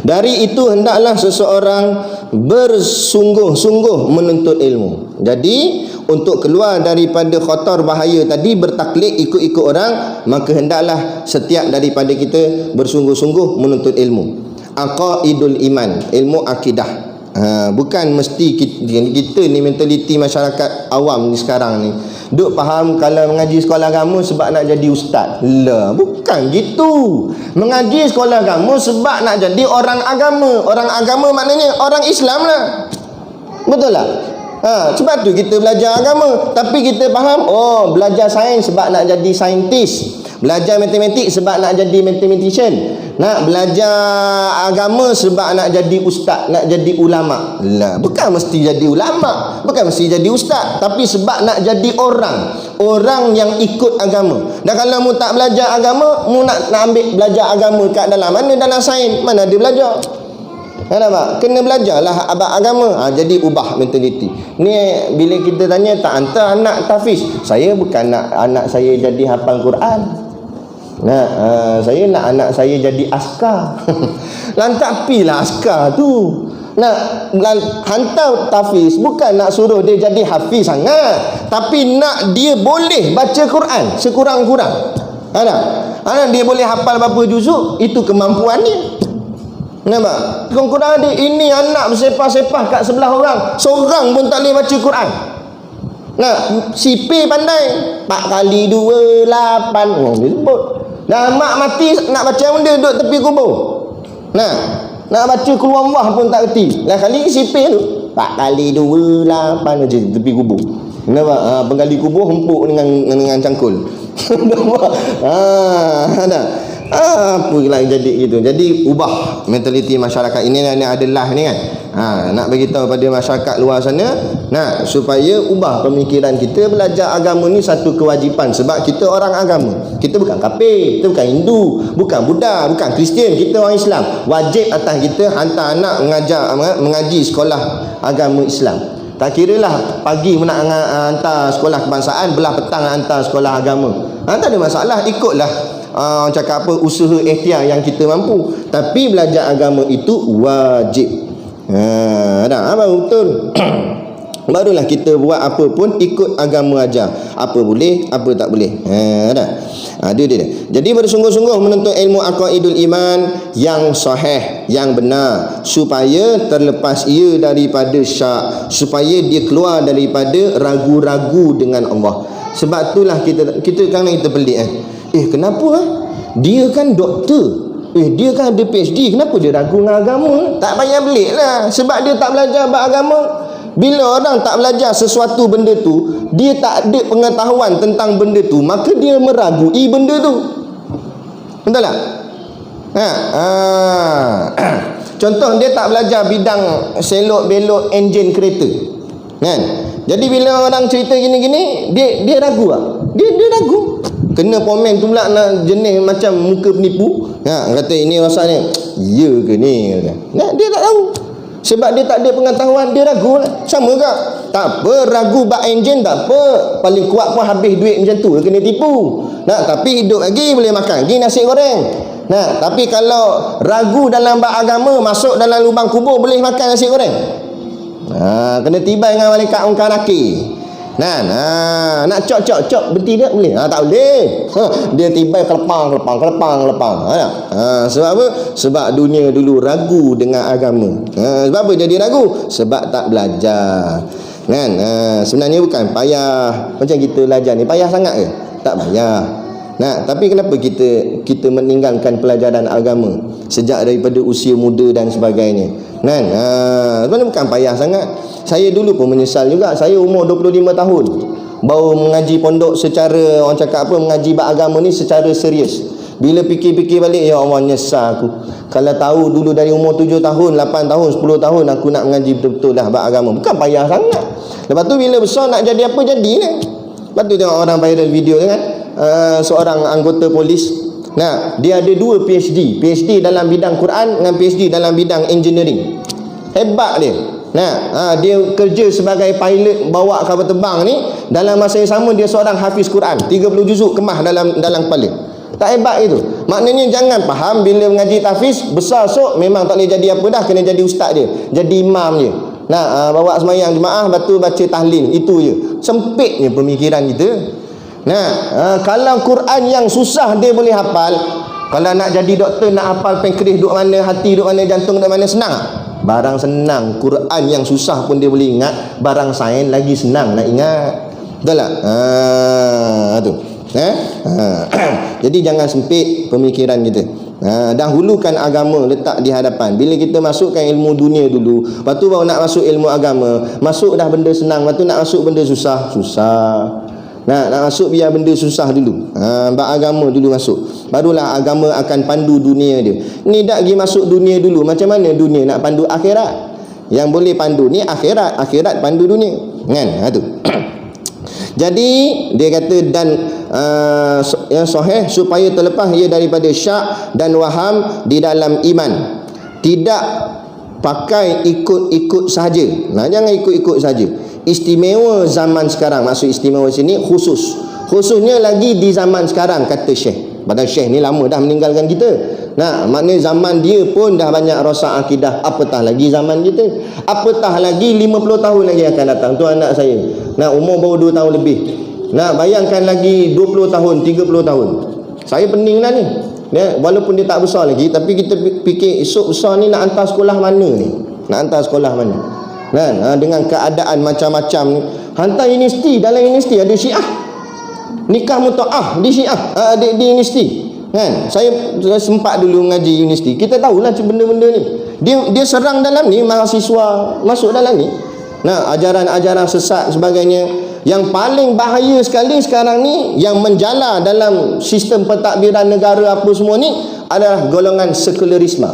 A: Dari itu hendaklah seseorang bersungguh-sungguh menuntut ilmu. Jadi untuk keluar daripada khatar bahaya tadi, bertaklid ikut-ikut orang, maka hendaklah setiap daripada kita bersungguh-sungguh menuntut ilmu. Aqaidul iman, ilmu akidah. Bukan mesti kita ni mentaliti masyarakat awam ni sekarang ni duk faham kalau mengaji sekolah agama sebab nak jadi ustaz. Lah, bukan gitu. Mengaji sekolah agama sebab nak jadi orang agama. Orang agama maknanya orang Islam lah. Betul tak? Sebab tu kita belajar agama. Tapi kita faham, belajar sains sebab nak jadi saintis. Belajar matematik sebab nak jadi mathematician. Nak belajar agama sebab nak jadi ustaz, nak jadi ulama. Lah, bukan mesti jadi ulama, bukan mesti jadi ustaz, tapi sebab nak jadi orang yang ikut agama. Dan kalau mu tak belajar agama, mu nak ambil belajar agama kat dalam mana? Dalam sains, mana dia belajar? Nampak? Kena belajarlah abad agama. Jadi ubah mentaliti. Ni bila kita tanya, tak hantar anak tahfiz. Saya bukan nak anak saya jadi hafal Quran. Saya nak anak saya jadi askar. Lantak pilah askar tu. Nak hantar tahfiz bukan nak suruh dia jadi hafiz sangat, tapi nak dia boleh baca Quran sekurang-kurang. Ada dia boleh hafal berapa juzuk, itu kemampuan dia. Nampak? Kurang-kurang dia, ini anak bersepah-sepah kat sebelah orang, seorang pun tak boleh baca Quran. Si P pandai 4 kali 2 8. Dia sebut. Dah mak mati nak baca benda duduk tepi kubur. Nak baca keluar Allah pun tak reti. Lah kali si P tu 4 kali 2 8 je tepi kubur. Nampak? Penggali kubur hempuk dengan cangkul. Nampak? Apa lagi jadi gitu. Jadi ubah mentaliti masyarakat ini adalah ni kan. Nak bagi tahu pada masyarakat luar sana, supaya ubah pemikiran kita. Belajar agama ni satu kewajipan sebab kita orang agama. Kita bukan kafir, kita bukan Hindu, bukan Buddha, bukan Kristian, kita orang Islam. Wajib atas kita hantar anak mengaji sekolah agama Islam. Tak kira lah pagi nak hantar sekolah kebangsaan, belah petang hantar sekolah agama. Tak ada masalah, ikutlah cakap apa, usaha ikhtiar yang kita mampu. Tapi belajar agama itu wajib. Baru betul. Barulah kita buat apa pun ikut agama ajar. Apa boleh, apa tak boleh. Dia. Jadi bersungguh-sungguh menuntut ilmu aqaidul iman yang sahih, yang benar, supaya terlepas ia daripada syak, supaya dia keluar daripada ragu-ragu dengan Allah. Sebab itulah kita kadang kita pelik kenapa dia kan doktor, dia kan ada PhD, kenapa dia ragu dengan agama? Tak payah belik lah, sebab dia tak belajar bab agama. Bila orang tak belajar sesuatu benda tu, dia tak ada pengetahuan tentang benda tu, maka dia meragui benda tu. Betul tak? Contoh, dia tak belajar bidang selok belok enjin kereta, kan? Jadi bila orang cerita gini-gini, dia ragu tak? Dia ragu. Kena komen tu pula nak jenis macam muka penipu. Kata ini rasanya ya ke ni? Dia tak tahu. Sebab dia tak ada pengetahuan, dia ragu lah. Sama ke? Tak apa, ragu bak enjin tak apa. Paling kuat pun habis duit macam tu, kena tipu. Tapi hidup lagi boleh makan lagi nasi goreng. Tapi kalau ragu dalam bak agama, masuk dalam lubang kubur boleh makan nasi goreng. Kena tibai dengan malaikat ungkar nakir. Nak cok berhenti tak boleh? Tak boleh. Dia tibai kelepang. Sebab apa? Sebab dunia dulu ragu dengan agama. Sebab apa jadi ragu? Sebab tak belajar. Sebenarnya bukan payah macam kita belajar ni, payah sangat ke? Tak payah. Tapi kenapa kita meninggalkan pelajaran agama sejak daripada usia muda dan sebagainya? Sebenarnya bukan payah sangat. Saya dulu pun menyesal juga. Saya umur 25 tahun baru mengaji pondok secara, orang cakap apa, mengaji bab agama ni secara serius. Bila fikir-fikir balik, ya Allah, nyesal aku. Kalau tahu dulu dari umur 7 tahun, 8 tahun, 10 tahun aku nak mengaji betul-betul dah bab agama. Bukan payah sangat. Lepas tu bila besar nak jadi apa, jadi ni. Lepas tu tengok orang viral video tu kan, seorang anggota polis. Nah, dia ada 2 PhD. PhD dalam bidang Quran dengan PhD dalam bidang engineering. Hebat dia. Nah, dia kerja sebagai pilot bawa kapal terbang ni. Dalam masa yang sama dia seorang hafiz Quran, 30 juzuk kemah dalam kepala. Tak hebat itu? Maknanya jangan faham bila mengaji tahfiz besar sok memang tak boleh jadi apa dah, kena jadi ustaz dia, jadi imam je. Nah, bawa semayang jemaah, lepas tu baca tahlil, itu je. Sempitnya pemikiran kita. Nah, kalau Quran yang susah dia boleh hafal, kalau nak jadi doktor, nak hafal pankreas duk mana, hati duk mana, jantung duk mana, senang? Barang senang. Quran yang susah pun dia boleh ingat, barang sains lagi senang nak ingat. Betul tak? Tu. Jadi jangan sempit pemikiran kita. Dahulukan agama letak di hadapan. Bila kita masukkan ilmu dunia dulu, lepas tu baru nak masuk ilmu agama. Masuk dah benda senang, lepas tu nak masuk benda susah. Nak masuk biar benda susah dulu. Bab agama dulu masuk. Barulah agama akan pandu dunia dia. Ni dak pergi masuk dunia dulu. Macam mana dunia nak pandu akhirat? Yang boleh pandu ni akhirat, akhirat pandu dunia. Kan? Tu. Jadi dia kata dan yang sahih supaya terlepas ia daripada syak dan waham di dalam iman. Tidak pakai ikut-ikut saja. Nah, jangan ikut-ikut saja. Istimewa zaman sekarang, maksud istimewa sini khususnya lagi di zaman sekarang, kata Syekh. Padahal Syekh ni lama dah meninggalkan kita. Nah, maknanya zaman dia pun dah banyak rosak akidah, apatah lagi zaman kita. Apatah lagi 50 tahun lagi akan datang. Tu anak saya. Nah, umur baru 2 tahun lebih. Nah, bayangkan lagi 20 tahun, 30 tahun. Saya pening dah ni. Ya, walaupun dia tak besar lagi, tapi kita fikir esok besar ni nak hantar sekolah mana ni? Nak hantar sekolah mana? Kan? Dengan keadaan macam-macam ni. Hantar universiti, dalam universiti ada Syiah. Nikah mutaah di Syiah, di universiti. Kan? Saya sempat dulu mengaji universiti. Kita tahulah benda-benda ni. Dia serang dalam ni, mahasiswa masuk dalam ni. Nah, ajaran-ajaran sesat sebagainya. Yang paling bahaya sekali sekarang ni, yang menjala dalam sistem pentadbiran negara apa semua ni, adalah golongan sekularisme.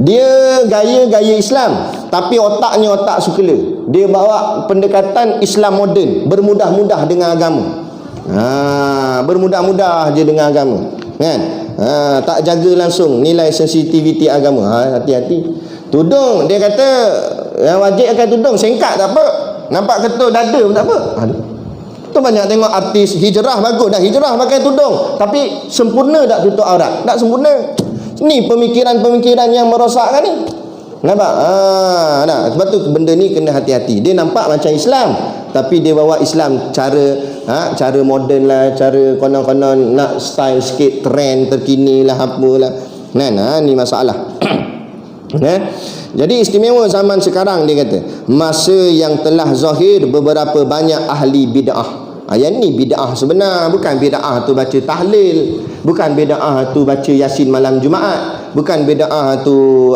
A: Dia gaya Islam, tapi otaknya otak sekular. Dia bawa pendekatan Islam moden, bermudah-mudah dengan agama. Bermudah-mudah je dengan agama. Kan? Tak jaga langsung nilai sensitiviti agama. Hati-hati. Tudung, dia kata yang wajib akan tudung, singkat tak apa. Nampak ketul dada pun tak apa. Tu banyak tengok artis hijrah, bagus dah hijrah pakai tudung, tapi sempurna tak tutup aurat? Tak sempurna. Ni pemikiran-pemikiran yang merosakkan ni. Nampak? Sebab tu benda ni kena hati-hati. Dia nampak macam Islam, tapi dia bawa Islam cara moden lah, cara konon-konon nak style sikit, trend terkini lah, apalah. Ni masalah. Jadi istimewa zaman sekarang, dia kata masa yang telah zahir beberapa banyak ahli bid'ah. Yang ni bid'ah sebenar. Bukan bid'ah tu baca tahlil, bukan bid'ah tu baca Yasin malam Jumaat, bukan bid'ah tu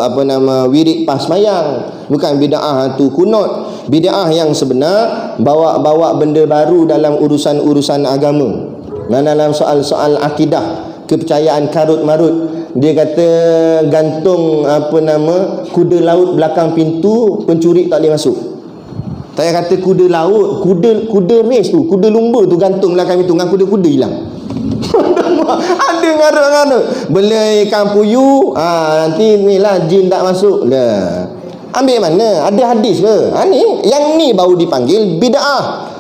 A: wirid pas mayang, bukan bid'ah tu kunut. Bid'ah yang sebenar bawa benda baru dalam urusan-urusan agama. Dan dalam soal-soal akidah, kepercayaan karut marut. Dia kata gantung kuda laut belakang pintu, pencuri tak boleh masuk. Saya kata kuda laut, kuda race tu, kuda lumba tu gantung belakang pintu, dengan kuda-kuda hilang. Ada ngarut-ngarut. Beli ikan puyuh, nanti ni lah jin tak masuk lah. Ambil mana? Ada hadis ke? Yang ni baru dipanggil bid'ah.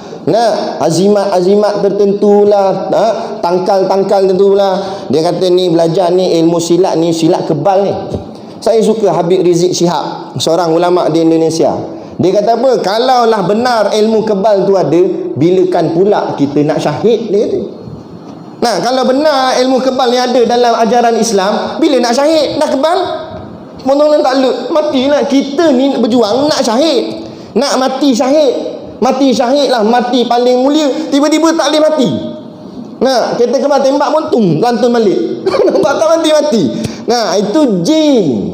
A: Azimat tertentulah, tangkal tertentulah. Dia kata ni belajar ni ilmu silat ni, silat kebal ni. Saya suka Habib Rizik Syihab, seorang ulama di Indonesia. Dia kata apa? Kalaulah benar ilmu kebal tu ada, bilakan pula kita nak syahid, dia kata. Kalau benar ilmu kebal ni ada dalam ajaran Islam, bila nak syahid? Nak kebal? Monolan tak lut, matilah. Kita ni berjuang nak syahid, nak mati syahid. Mati syahid lah, mati paling mulia. Tiba-tiba tak boleh mati. Kereta kebal tembak pun lantun balik. Nampak tak mati-mati. Itu jin.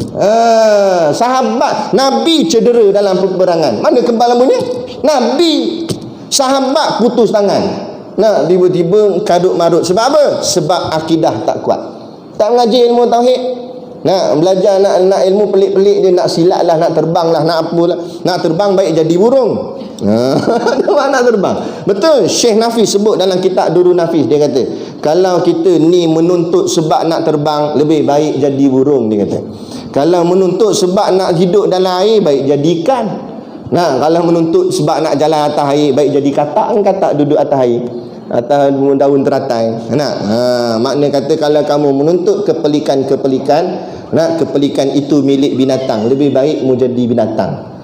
A: Sahabat Nabi cedera dalam peperangan. Mana kebal punya? Nabi. Sahabat putus tangan. Nah, tiba-tiba kadut marut. Sebab apa? Sebab akidah tak kuat. Tak mengaji ilmu tauhid. Nak belajar nak ilmu pelik-pelik dia, nak silat lah, nak terbang lah, nak apa lah. Nak terbang baik jadi burung. Nak terbang. Betul, Syekh Nafis sebut dalam kitab Durun Nafis, dia kata, kalau kita ni menuntut sebab nak terbang, lebih baik jadi burung, dia kata. Kalau menuntut sebab nak hidup dalam air, baik jadi ikan. Nah, kalau menuntut sebab nak jalan atas air, baik jadi katak duduk atas air, atas daun teratai. Makna kata kalau kamu menuntut kepelikan, kepelikan itu milik binatang, lebih baik mu jadi binatang.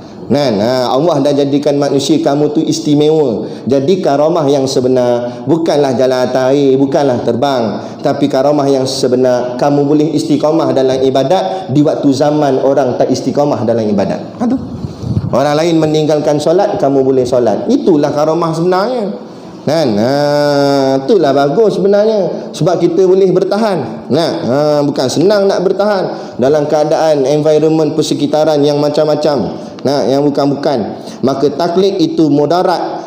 A: Allah dah jadikan manusia kamu tu istimewa. Jadi karamah yang sebenar bukanlah jalan atas air, bukanlah terbang, tapi karamah yang sebenar kamu boleh istiqamah dalam ibadat di waktu zaman orang tak istiqamah dalam ibadat. Orang lain meninggalkan solat, kamu boleh solat. Itulah karamah sebenarnya. Itulah bagus sebenarnya, sebab kita boleh bertahan. Bukan senang nak bertahan dalam keadaan environment persekitaran yang macam-macam, yang bukan-bukan. Maka taklid itu mudarat,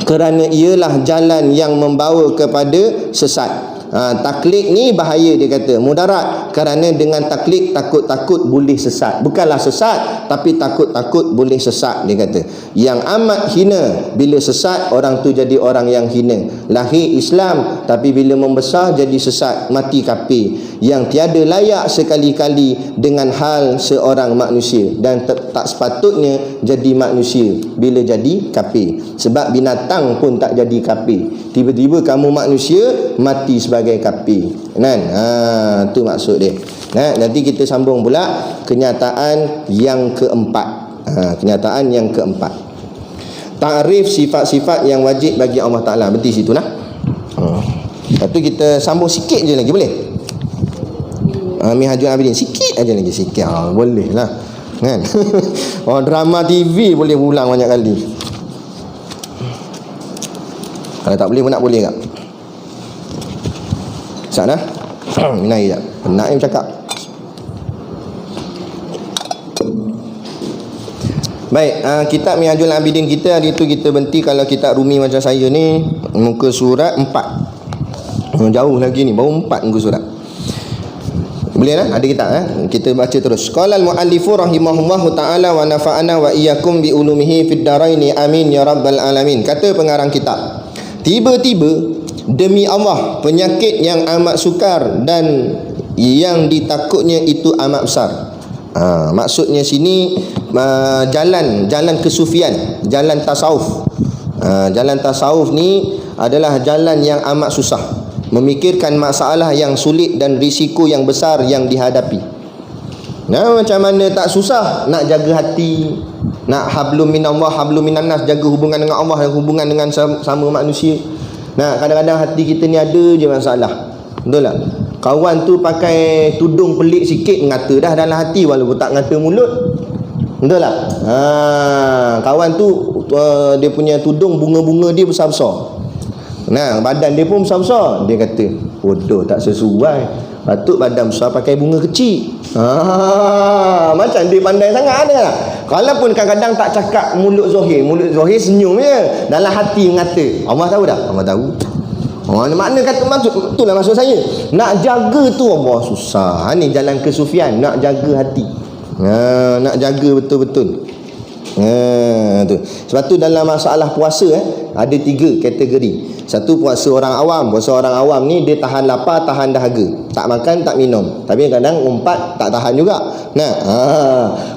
A: kerana ialah jalan yang membawa kepada sesat. Taklid ni bahaya, dia kata, mudarat, kerana dengan taklid takut-takut boleh sesat. Bukanlah sesat, tapi takut-takut boleh sesat, dia kata. Yang amat hina, bila sesat orang tu jadi orang yang hina. Lahir Islam, tapi bila membesar jadi sesat, mati kafir, yang tiada layak sekali-kali dengan hal seorang manusia, dan tak sepatutnya jadi manusia bila jadi kafir. Sebab binatang pun tak jadi kafir, tiba-tiba kamu manusia mati sebagai kafir. Tu maksud dia. Nanti kita sambung pula kenyataan yang keempat. Kenyataan yang keempat, takrif sifat-sifat yang wajib bagi Allah Ta'ala. Berhenti situ lah. Lepas tu kita sambung sikit je lagi, boleh? Minhajul Abidin sikit aja lagi, sikit. Boleh lah kan. Drama TV boleh ulang banyak kali. Kalau tak boleh pun nak boleh tak? Sana minai sekejap, penat ni bercakap. Baik, kitab Minhajul Abidin kita hari tu kita berhenti. Kalau kitab Rumi macam saya ni, muka surat 4. Jauh lagi ni, baru 4 muka surat. Boleh lah, ada kitab kita baca terus. Qala al-muallifu rahimahullahu ta'ala wa nafa'ana wa iyyakum bi ulumihi fid daraini amin ya rabbal alamin. Kata pengarang kitab, tiba-tiba demi Allah, penyakit yang amat sukar dan yang ditakutnya itu amat besar. Maksudnya sini jalan kesufian, jalan tasawuf. Jalan tasawuf ni adalah jalan yang amat susah, memikirkan masalah yang sulit dan risiko yang besar yang dihadapi. Macam mana tak susah nak jaga hati, nak hablum minallah hablum minannas, jaga hubungan dengan Allah dan hubungan dengan sama manusia. Kadang-kadang hati kita ni ada je masalah. Betul tak? Kawan tu pakai tudung pelik sikit, ngata dah dalam hati walaupun tak ngata mulut. Betul tak? Kawan tu dia punya tudung bunga-bunga dia besar-besar. Badan dia pun besar-besar. Dia kata, bodoh, tak sesuai. Patut badan besar pakai bunga kecil. Macam dia pandai sangat ada tak? Kalaupun kadang-kadang tak cakap mulut Zohir senyum je, dalam hati ngata. Allah tahu tak? Allah tahu. Makna kata maksud, itulah maksud saya. Nak jaga tu Allah susah. Ni jalan kesufian, nak jaga hati. Nak jaga betul-betul. Tu. Sebab tu dalam masalah puasa ada 3 kategori. Satu, puasa orang awam. Puasa orang awam ni dia tahan lapar, tahan dahaga, tak makan, tak minum. Tapi kadang umpat tak tahan juga.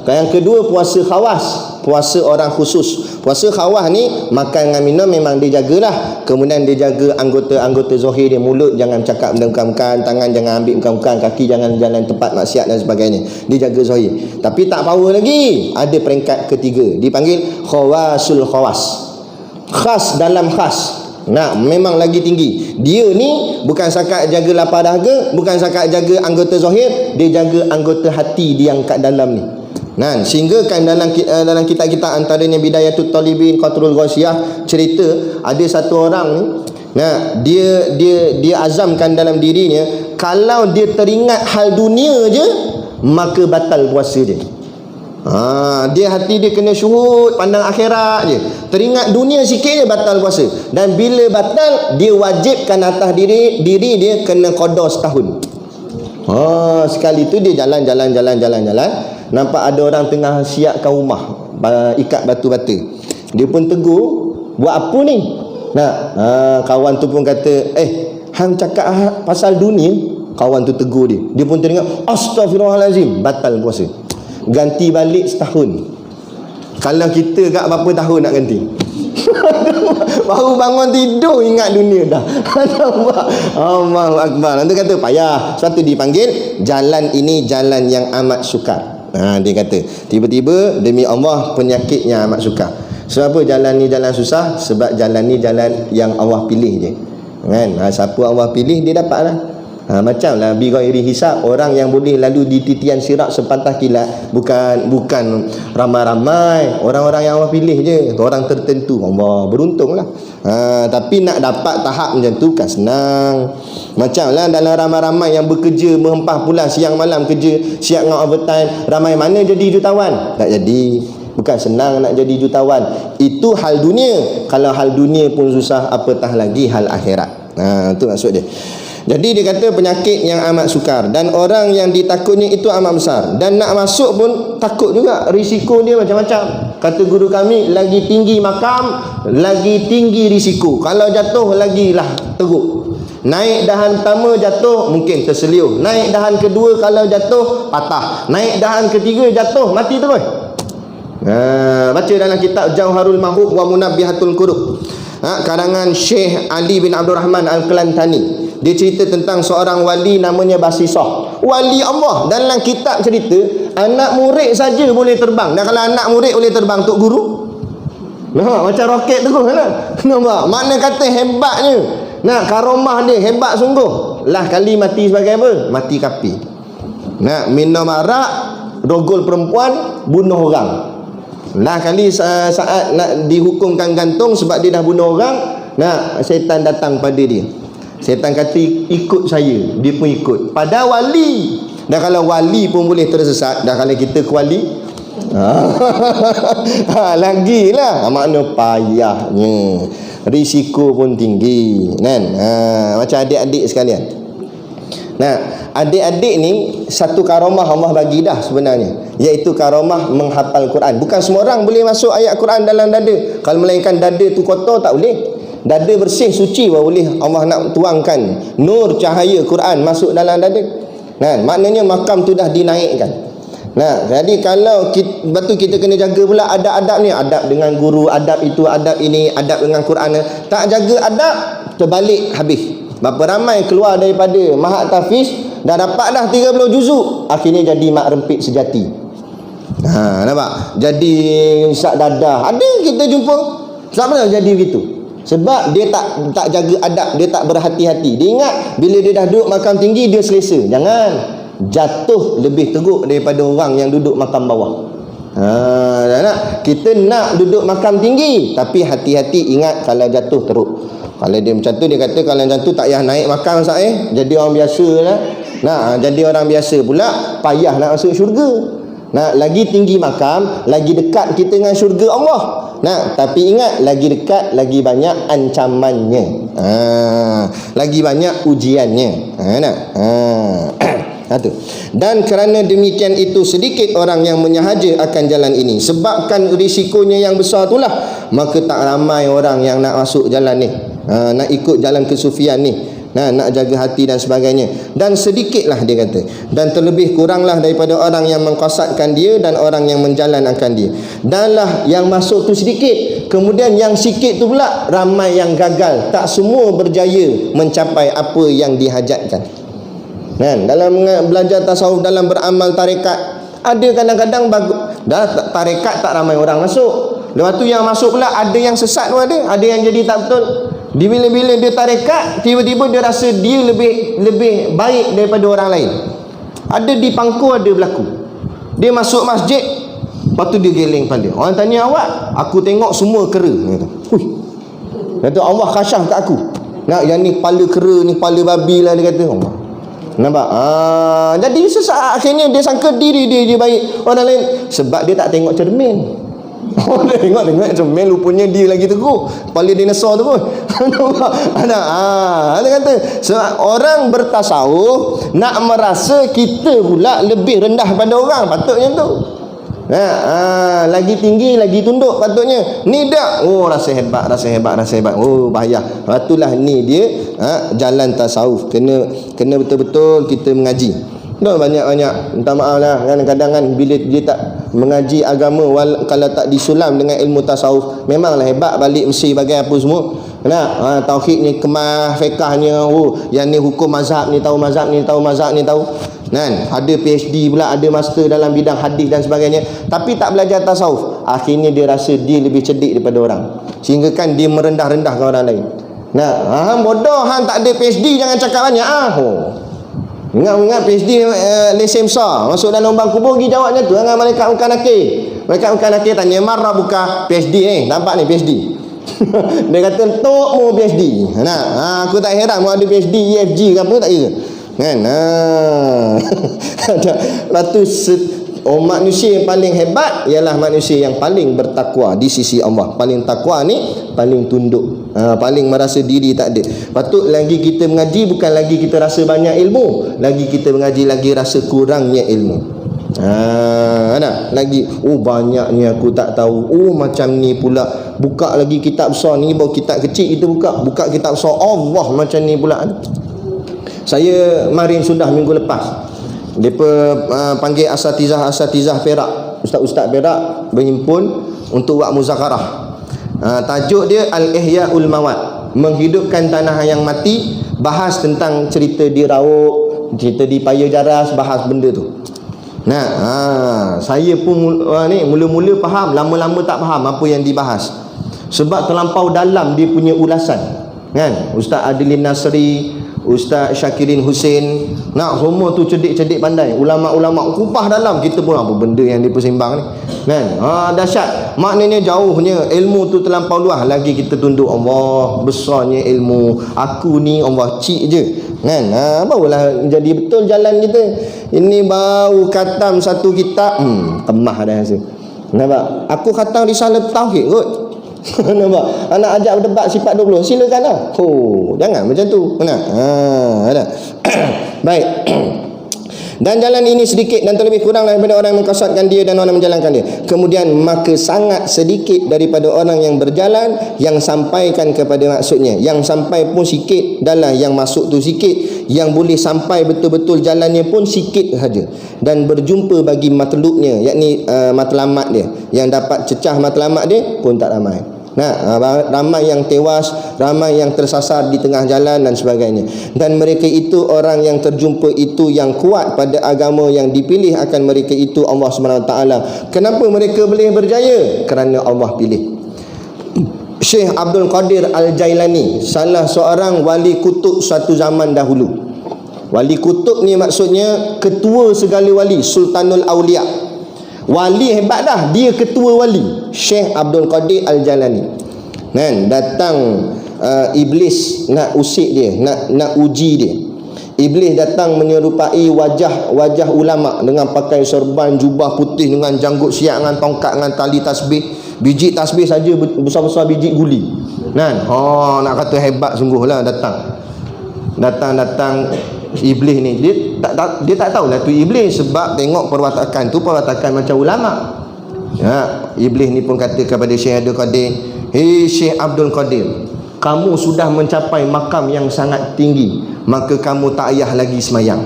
A: Yang kedua, puasa khawas. Puasa orang khusus. Puasa khawas ni makan dengan minum memang dia jagalah. Kemudian dia jaga anggota-anggota zahir dia. Mulut jangan cakap benda bukan-bukan, tangan jangan ambil bukan-bukan, kaki jangan jalan tempat maksiat dan sebagainya. Dia jaga zahir. Tapi tak power lagi. Ada peringkat ketiga, dipanggil khawasul khawas. Khas dalam khas. Memang lagi tinggi. Dia ni bukan sakat jaga lapar dahaga, bukan sakat jaga anggota zahir, dia jaga anggota hati dia yang kat dalam ni. Sehingga kan dalam kitab-kitab antaranya Bidayatul Talibin, Qatrul Ghasiyah, cerita ada satu orang ni, dia azamkan dalam dirinya, kalau dia teringat hal dunia je, maka batal puasa dia. Dia hati dia kena syuhud, pandang akhirat je. Teringat dunia sikit je batal puasa. Dan bila batal, dia wajibkan atas diri dia kena qada setahun. Sekali tu dia jalan. Nampak ada orang tengah siapkan rumah, ikat batu bata. Dia pun tegur, buat apa ni? Kawan tu pun kata, hang cakap pasal dunia. Kawan tu tegur dia. Dia pun teringat, astagfirullahalazim, batal puasa. Ganti balik setahun. Kalau kita kat berapa tahun nak ganti? Baru bangun tidur ingat dunia dah. Allahu Akbar. Nanti kata payah. Suatu dipanggil jalan ini jalan yang amat sukar. Dia kata tiba-tiba demi Allah penyakitnya amat sukar. Sebab apa jalan ni jalan susah? Sebab jalan ni jalan yang Allah pilih je. Kan? Siapa Allah pilih dia dapat lah. Macamlah bighairi hisab, orang yang boleh lalu di titian sirat sepatah kilat bukan ramai-ramai, orang-orang yang Allah pilih je, orang tertentu. Allah beruntunglah. Tapi nak dapat tahap macam tu kan senang. Macamlah dalam ramai-ramai yang bekerja merempah pula siang malam kerja, siap dengan overtime, ramai mana jadi jutawan? Tak jadi. Bukan senang nak jadi jutawan. Itu hal dunia. Kalau hal dunia pun susah, apatah lagi hal akhirat. Itu maksud dia. Jadi dia kata penyakit yang amat sukar, dan orang yang ditakutnya itu amat besar, dan nak masuk pun takut juga, risiko dia macam-macam. Kata guru kami, lagi tinggi makam lagi tinggi risiko. Kalau jatuh lagilah teruk. Naik dahan pertama jatuh mungkin terseliuh, naik dahan kedua kalau jatuh patah, naik dahan ketiga jatuh mati terus. Baca dalam kitab Jauharul Mahub wa Munabbihatul Qurub, karangan Syekh Ali bin Abdul Rahman Al-Kelantani. Dia cerita tentang seorang wali namanya Basisah, wali Allah. Dalam kitab cerita anak murid saja boleh terbang. Dan kalau anak murid boleh terbang, tok guru macam roket terus kan? Nampak? Makna kata hebatnya. Karomah dia hebat sungguh. Lah kali mati sebagai apa? Mati kapi. Minum arak, rogol perempuan, bunuh orang. Lah kali saat nak dihukumkan gantung sebab dia dah bunuh orang, syaitan datang pada dia. Syaitan kata ikut saya, dia pun ikut. Padahal wali. Dan kalau wali pun boleh tersesat, dah kalau kita ke wali, lagilah. Makna payahnya, risiko pun tinggi kan. Macam adik-adik sekalian. Adik-adik ni satu karomah Allah bagi dah sebenarnya, iaitu karomah menghafal Quran. Bukan semua orang boleh masuk ayat Quran dalam dada. Kalau melainkan dada tu kotor tak boleh. Dada bersih suci baru boleh Allah nak tuangkan nur cahaya Quran masuk dalam dada. Maknanya makam tu dah dinaikkan. Jadi kalau kita kena jaga pula adab-adab ni, adab dengan guru, adab itu, adab ini, adab dengan Quran. Tak jaga adab, terbalik habis. Berapa ramai keluar daripada Mahat Tafiz, dah dapat dah 30 juzuk, akhirnya jadi mak rempit sejati. Nampak? Jadi isak dadah. Ada kita jumpa. Kenapa jadi begitu? Sebab dia tak jaga adab, dia tak berhati-hati. Dia ingat bila dia dah duduk makam tinggi dia selesa. Jangan. Jatuh lebih teruk daripada orang yang duduk makam bawah. Kita nak duduk makam tinggi, tapi hati-hati, ingat kalau jatuh teruk. Kalau dia macam tu, dia kata kalau macam tu tak payah naik makam jadi orang biasa lah. Jadi orang biasa pula payah nak masuk syurga. Lagi tinggi makam, lagi dekat kita dengan syurga Allah. Tapi ingat, lagi dekat lagi banyak ancamannya. Lagi banyak ujiannya. Dan kerana demikian itu sedikit orang yang menyahaja akan jalan ini. Sebabkan risikonya yang besar itulah, maka tak ramai orang yang nak masuk jalan ni, nak ikut jalan kesufian ni, nak jaga hati dan sebagainya. Dan sedikitlah dia kata, dan terlebih kuranglah daripada orang yang mengqasadkan dia dan orang yang menjalankan dia. Danlah yang masuk tu sedikit, kemudian yang sikit tu pula ramai yang gagal. Tak semua berjaya mencapai apa yang dihajatkan. Dalam belajar tasawuf, dalam beramal tarekat, ada kadang-kadang tarekat tak ramai orang masuk. Lepas tu yang masuk pula ada yang sesat pun ada yang jadi tak betul. Bila-bila dia tarekat, tiba-tiba dia rasa dia lebih baik daripada orang lain. Ada di pangku, ada berlaku. Dia masuk masjid, lepas tu dia geleng kepala. Orang tanya awak, aku tengok semua kera. Kata Allah khasyah kat aku. Yang ni kepala kera, ni kepala babi lah, dia kata. Allah. Nampak? Jadi sesaat akhirnya dia sangka diri dia baik orang lain sebab dia tak tengok cermin. Orang tengok cermin, rupanya dia lagi teruk, kepala dinosaur tu pun. Ada kata sebab orang bertasawuf nak merasa kita pula lebih rendah pada orang, patutnya tu. Lagi tinggi lagi tunduk patutnya. Ni dak, rasa hebat. Bahaya. Itulah ni dia jalan tasawuf. Kena betul-betul kita mengaji. Dah banyak-banyak minta maaf lah, kadang-kadang kan bila dia tak mengaji agama, kalau tak disulam dengan ilmu tasawuf, memanglah hebat balik Mesir bagai apa semua. Tauhidnya kemas, fiqahnya, yang ni hukum mazhab ni tahu, mazhab ni tahu. Kan? Ada PhD pula, ada master dalam bidang hadis dan sebagainya, tapi tak belajar tasawuf. Akhirnya dia rasa dia lebih cerdik daripada orang, sehingga kan dia merendah-rendahkan orang lain. Bodoh, tak ada PhD jangan cakap banyak. Ingat PhD lesen besar, masuk dalam lubang kubur pergi jawabnya tu dengan malaikat muka nakir. Malaikat muka nakir tanya, marah buka PhD nampak ni PhD. Dia kata tok mu PhD. Aku tak heran mu ada PhD EFG ke apa tak kira. Kan? Lepas tu manusia yang paling hebat ialah manusia yang paling bertakwa di sisi Allah. Paling takwa ni paling tunduk, paling merasa diri tak ada. Patut lagi kita mengaji, bukan lagi kita rasa banyak ilmu, lagi kita mengaji lagi rasa kurangnya ilmu. Lagi banyaknya aku tak tahu. Macam ni pula, buka lagi kitab besar ni, baru kitab kecil kita buka kitab besar Allah macam ni pula. Saya marin sudah minggu lepas, mereka panggil asatizah Perak, ustaz-ustaz Perak berhimpun untuk buat muzakarah. Tajuk dia Al-Ihya'ul Mawat, menghidupkan tanah yang mati. Bahas tentang cerita di Rauk, cerita di Paya Jaras, bahas benda tu. Saya pun mula-mula faham, lama-lama tak faham apa yang dibahas, sebab terlampau dalam dia punya ulasan. Kan? Ustaz Adilin Nasri, Ustaz Syakirin Hussein, semua tu cerdik-cerdik pandai, ulama-ulama kupas dalam. Kita pun apa benda yang dia persembang ni, kan? Dahsyat. Maknanya jauhnya ilmu tu terlampau luas, lagi kita tunduk Allah, besarnya ilmu. Aku ni Allah cik je, kan? Barulah jadi betul jalan kita. Ini baru khatam satu kitab, kemah dah rasa. Nampak? Aku khatam risalah tauhid kot. Nampak? Anak ajak berdebat sifat 20, silakan lah. Jangan macam tu. Ada. Baik. Dan jalan ini sedikit dan terlebih kurang daripada orang yang mengkasatkan dia dan orang yang menjalankan dia. Kemudian maka sangat sedikit daripada orang yang berjalan yang sampaikan kepada maksudnya. Yang sampai pun sikit, adalah yang masuk tu sikit. Yang boleh sampai betul-betul jalannya pun sikit saja. Dan berjumpa bagi matlubnya, yakni matlamat dia, yang dapat cecah matlamat dia pun tak ramai. Ramai yang tewas, ramai yang tersasar di tengah jalan dan sebagainya. Dan mereka itu orang yang terjumpa itu yang kuat pada agama yang dipilih akan mereka itu Allah SWT. Kenapa mereka boleh berjaya? Kerana Allah pilih. Syekh Abdul Qadir Al-Jailani, salah seorang wali kutub suatu zaman dahulu. Wali kutub ni maksudnya ketua segala wali, Sultanul Aulia. Wali hebat dah, dia ketua wali, Syekh Abdul Qadir Al-Jalani. Datang iblis nak usik dia, nak uji dia. Iblis datang menyerupai wajah ulama dengan pakai serban jubah putih, dengan janggut siap, dengan tongkat, dengan tali tasbih. Biji tasbih saja besar-besar biji guli. Nak kata hebat sungguhlah. Datang iblis ni, dia tak tahulah tu iblis, sebab tengok perwatakan tu perwatakan macam ulama. Iblis ni pun kata kepada Syekh Abdul Qadir, "Hei Syekh Abdul Qadir, kamu sudah mencapai makam yang sangat tinggi, maka kamu tak payah lagi semayang."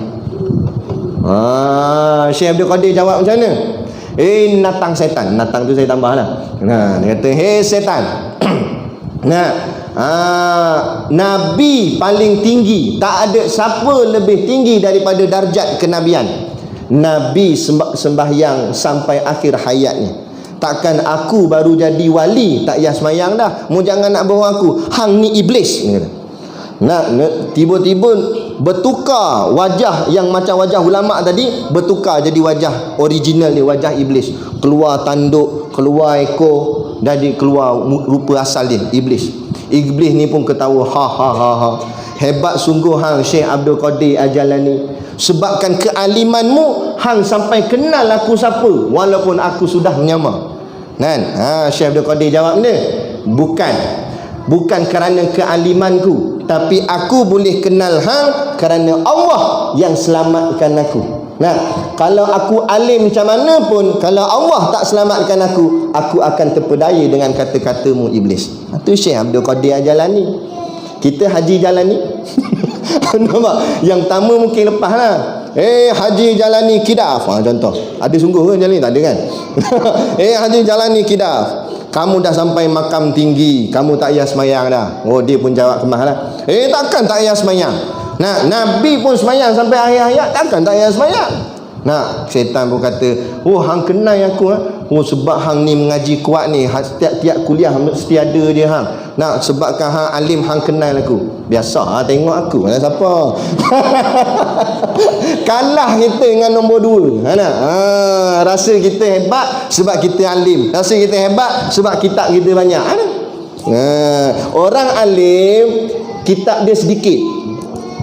A: Syekh Abdul Qadir jawab macam mana? Natang setan. Natang tu saya tambah lah. Dia kata, "Hei setan, Nabi paling tinggi, tak ada siapa lebih tinggi daripada darjat kenabian. Nabi sembahyang sampai akhir hayatnya. Takkan aku baru jadi wali tak payah semayang dah. Mu jangan nak bohong aku. Hang ni iblis." Tiba-tiba bertukar wajah yang macam wajah ulama tadi, bertukar jadi wajah original dia, wajah iblis. Keluar tanduk, keluar ekor, jadi keluar rupa asal dia, iblis. Iblis ni pun ketawa, ha. Hebat sungguh hang Syekh Abdul Qadir Al-Jalani. Sebabkan kealimanmu, hang sampai kenal aku siapa walaupun aku sudah menyamar. Kan? Syekh Abdul Qadir jawab dia, bukan kerana kealimanku, tapi aku boleh kenal hang kerana Allah yang selamatkan aku. Nah, kalau aku alim macam mana pun, kalau Allah tak selamatkan aku akan terpedaya dengan kata-katamu iblis. Itu Syekh Abdul Qadir Jalani. Kita Haji Jalani. Nampak? Yang pertama mungkin lepas lah. Haji Jalani Kidaf. Contoh. Ada sungguh ke Jalani? Tak ada kan? Haji Jalani Kidaf. Kamu dah sampai makam tinggi, kamu tak payah semayang dah. Oh, dia pun jawab kemah lah. Takkan tak payah semayang? Nah, Nabi pun semayang sampai akhir hayat, takkan tak payah semayang? Nah, syaitan pun kata, oh, hang kenal aku oh, sebab hang ni mengaji kuat ni, tiap-tiap kuliah mesti ada dia hang. Nah, sebabkan hang alim, hang kenal aku. Biasa tengok aku lah siapa. Kalah kita dengan nombor 2. Rasa kita hebat sebab kita alim, rasa kita hebat sebab kitab kita banyak. Orang alim kitab dia sedikit.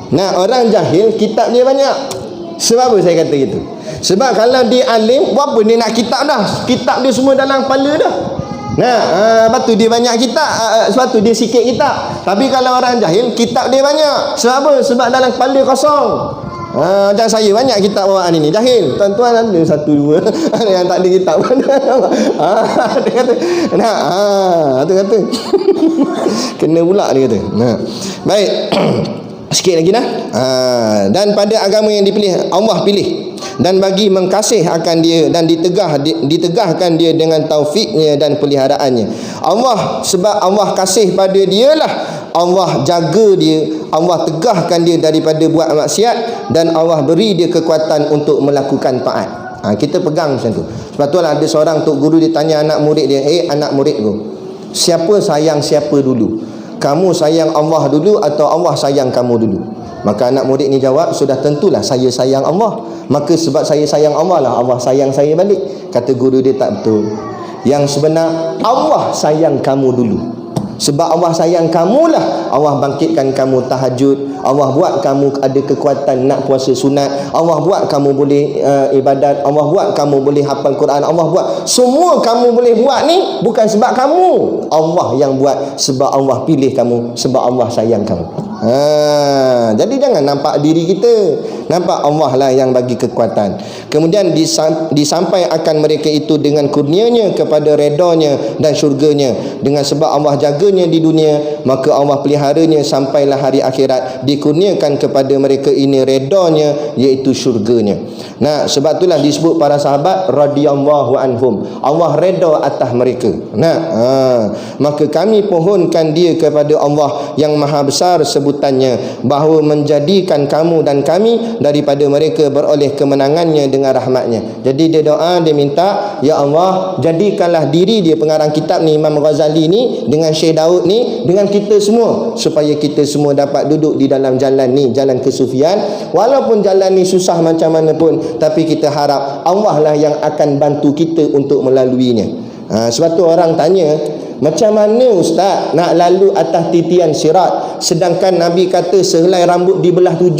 A: Nah, orang jahil kitab dia banyak. Sebab apa saya kata gitu? Sebab kalau dia alim, apa dia nak kitab dah? Kitab dia semua dalam kepala dah. Nah, sebab tu dia banyak kitab, sebab tu dia sikit kitab. Tapi kalau orang jahil, kitab dia banyak. Sebab apa? Sebab dalam kepala kosong. Macam saya banyak kitab bawaan ini, jahil. Tuan-tuan ada 1, 2 yang tak ada kitab. Dia kata, tu kata. Kena pula dia kata. Baik. Sikit lagi dah. Dan pada agama yang dipilih, Allah pilih dan bagi mengkasih akan dia dan ditegahkan dia dengan taufiknya dan peliharaannya. Allah, sebab Allah kasih pada dia lah, Allah jaga dia, Allah tegahkan dia daripada buat maksiat, dan Allah beri dia kekuatan untuk melakukan taat. Kita pegang macam tu. Sebab tu lah ada seorang tok guru dia tanya anak murid dia, anak muridku, siapa sayang siapa dulu? Kamu sayang Allah dulu atau Allah sayang kamu dulu? Maka anak murid ni jawab, sudah tentulah saya sayang Allah. Maka sebab saya sayang Allah lah Allah sayang saya balik. Kata guru dia, tak betul. Yang sebenar Allah sayang kamu dulu. Sebab Allah sayang kamulah Allah bangkitkan kamu tahajud, Allah buat kamu ada kekuatan nak puasa sunat, Allah buat kamu boleh ibadat, Allah buat kamu boleh hafal Quran, Allah buat semua kamu boleh buat ni bukan sebab kamu, Allah yang buat, sebab Allah pilih kamu, sebab Allah sayang kamu. Jadi jangan nampak diri kita, nampak Allah lah yang bagi kekuatan. Kemudian disampai akan mereka itu dengan kurnianya kepada redanya dan syurganya. Dengan sebab Allah jaganya di dunia, maka Allah peliharanya sampailah hari akhirat. Dikurniakan kepada mereka ini redanya, iaitu syurganya. Nah, sebab itulah disebut para sahabat radhiyallahu anhum, Allah reda atas mereka. Maka kami pohonkan dia kepada Allah yang maha besar sebutannya, bahawa menjadikan kamu dan kami daripada mereka beroleh kemenangannya dengan rahmatnya. Jadi dia doa, dia minta, ya Allah, jadikanlah diri dia pengarang kitab ni, Imam Ghazali ni, dengan Syekh Daud ni, dengan kita semua, supaya kita semua dapat duduk di dalam jalan ni, jalan kesufian. Walaupun jalan ni susah macam mana pun, tapi kita harap Allah lah yang akan bantu kita untuk melaluinya. Sebab tu orang tanya, macam mana ustaz nak lalu atas titian sirat, sedangkan Nabi kata sehelai rambut dibelah 7.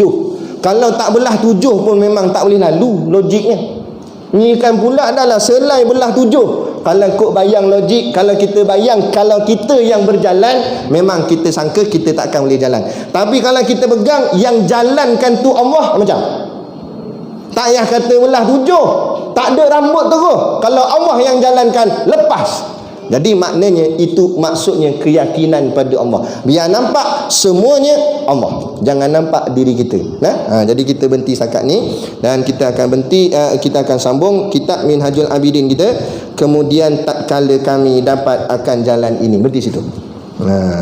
A: Kalau tak belah 7 pun memang tak boleh lalu, logiknya. Ni kan pula adalah sehelai belah 7. Kalau kau bayang logik, kalau kita bayang, kalau kita yang berjalan, memang kita sangka kita takkan boleh jalan. Tapi kalau kita pegang yang jalankan tu Allah, macam tak payah kata belah 7, tak ada rambut terus. Kalau Allah yang jalankan, lepas. Jadi maknanya itu maksudnya keyakinan pada Allah. Biar nampak semuanya Allah, jangan nampak diri kita. Jadi kita berhenti setakat ni, dan kita akan berhenti, kita akan sambung kitab Minhajul Abidin kita. Kemudian tak kala kami dapat akan jalan ini. Berhenti situ.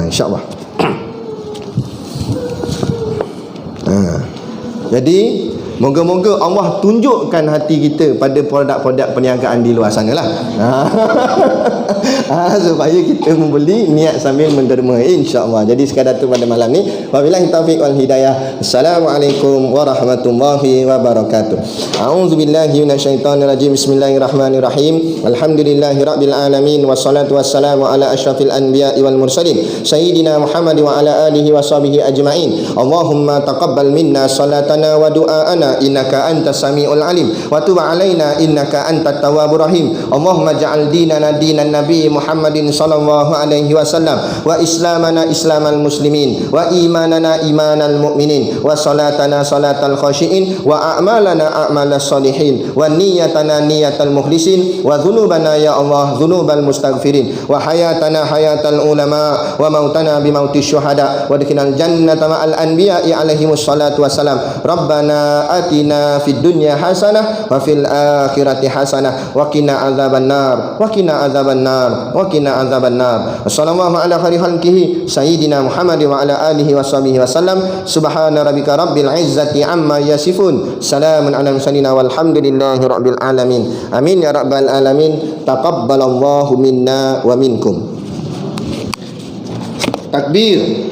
A: InsyaAllah. Jadi moga-moga Allah tunjukkan hati kita pada produk-produk perniagaan di luar sana lah. Supaya kita membeli niat sambil menderma, insya-Allah. Jadi sekadar tu pada malam ni. Wabillahi taufiq wal hidayah. Assalamualaikum warahmatullahi wabarakatuh. A'udzubillahi minasyaitonir rajim. Bismillahirrahmanirrahim. Alhamdulillahirabbil alamin, wassalatu wassalamu ala asyrafil anbiya'i wal mursalin sayyidina Muhammad wa ala alihi washabihi ajmain. Allahumma taqabbal minna salatana wa du'aana rabbana innaka antas samiul alim wa tub alaina innaka antat tawwabur rahim. Allahumma ja'al dinana dinan nabi Muhammadin sallallahu alaihi wasallam wa islamana islamal muslimin wa imanana imanal mu'minin wa salatana salatal khashiin wa a'malana a'malas salihin wa niyyatana niyatal mukhlisin wa dhunubana ya Allah dhunubal mustaghfirin wa hayatana hayatal ulama wa mautana bi mautis syuhada wa adkhilnal jannata ma'al anbiya'i alaihimus salatu wassalam. Rabbana atina fid dunya hasanah wa fil akhirati hasanah wa qina adzabannar wa qina adzabannar wa qina adzabannar. Wassallallahu ala khairi khalqihi sayyidina Muhammad wa ala alihi washabihi wasallam. Subhana rabbika rabbil izzati amma yasifun, salamun ala mursalin walhamdulillahi rabbil alamin. Amin ya rabbal alamin. Taqabbalallahu minna wa minkum. Takbir.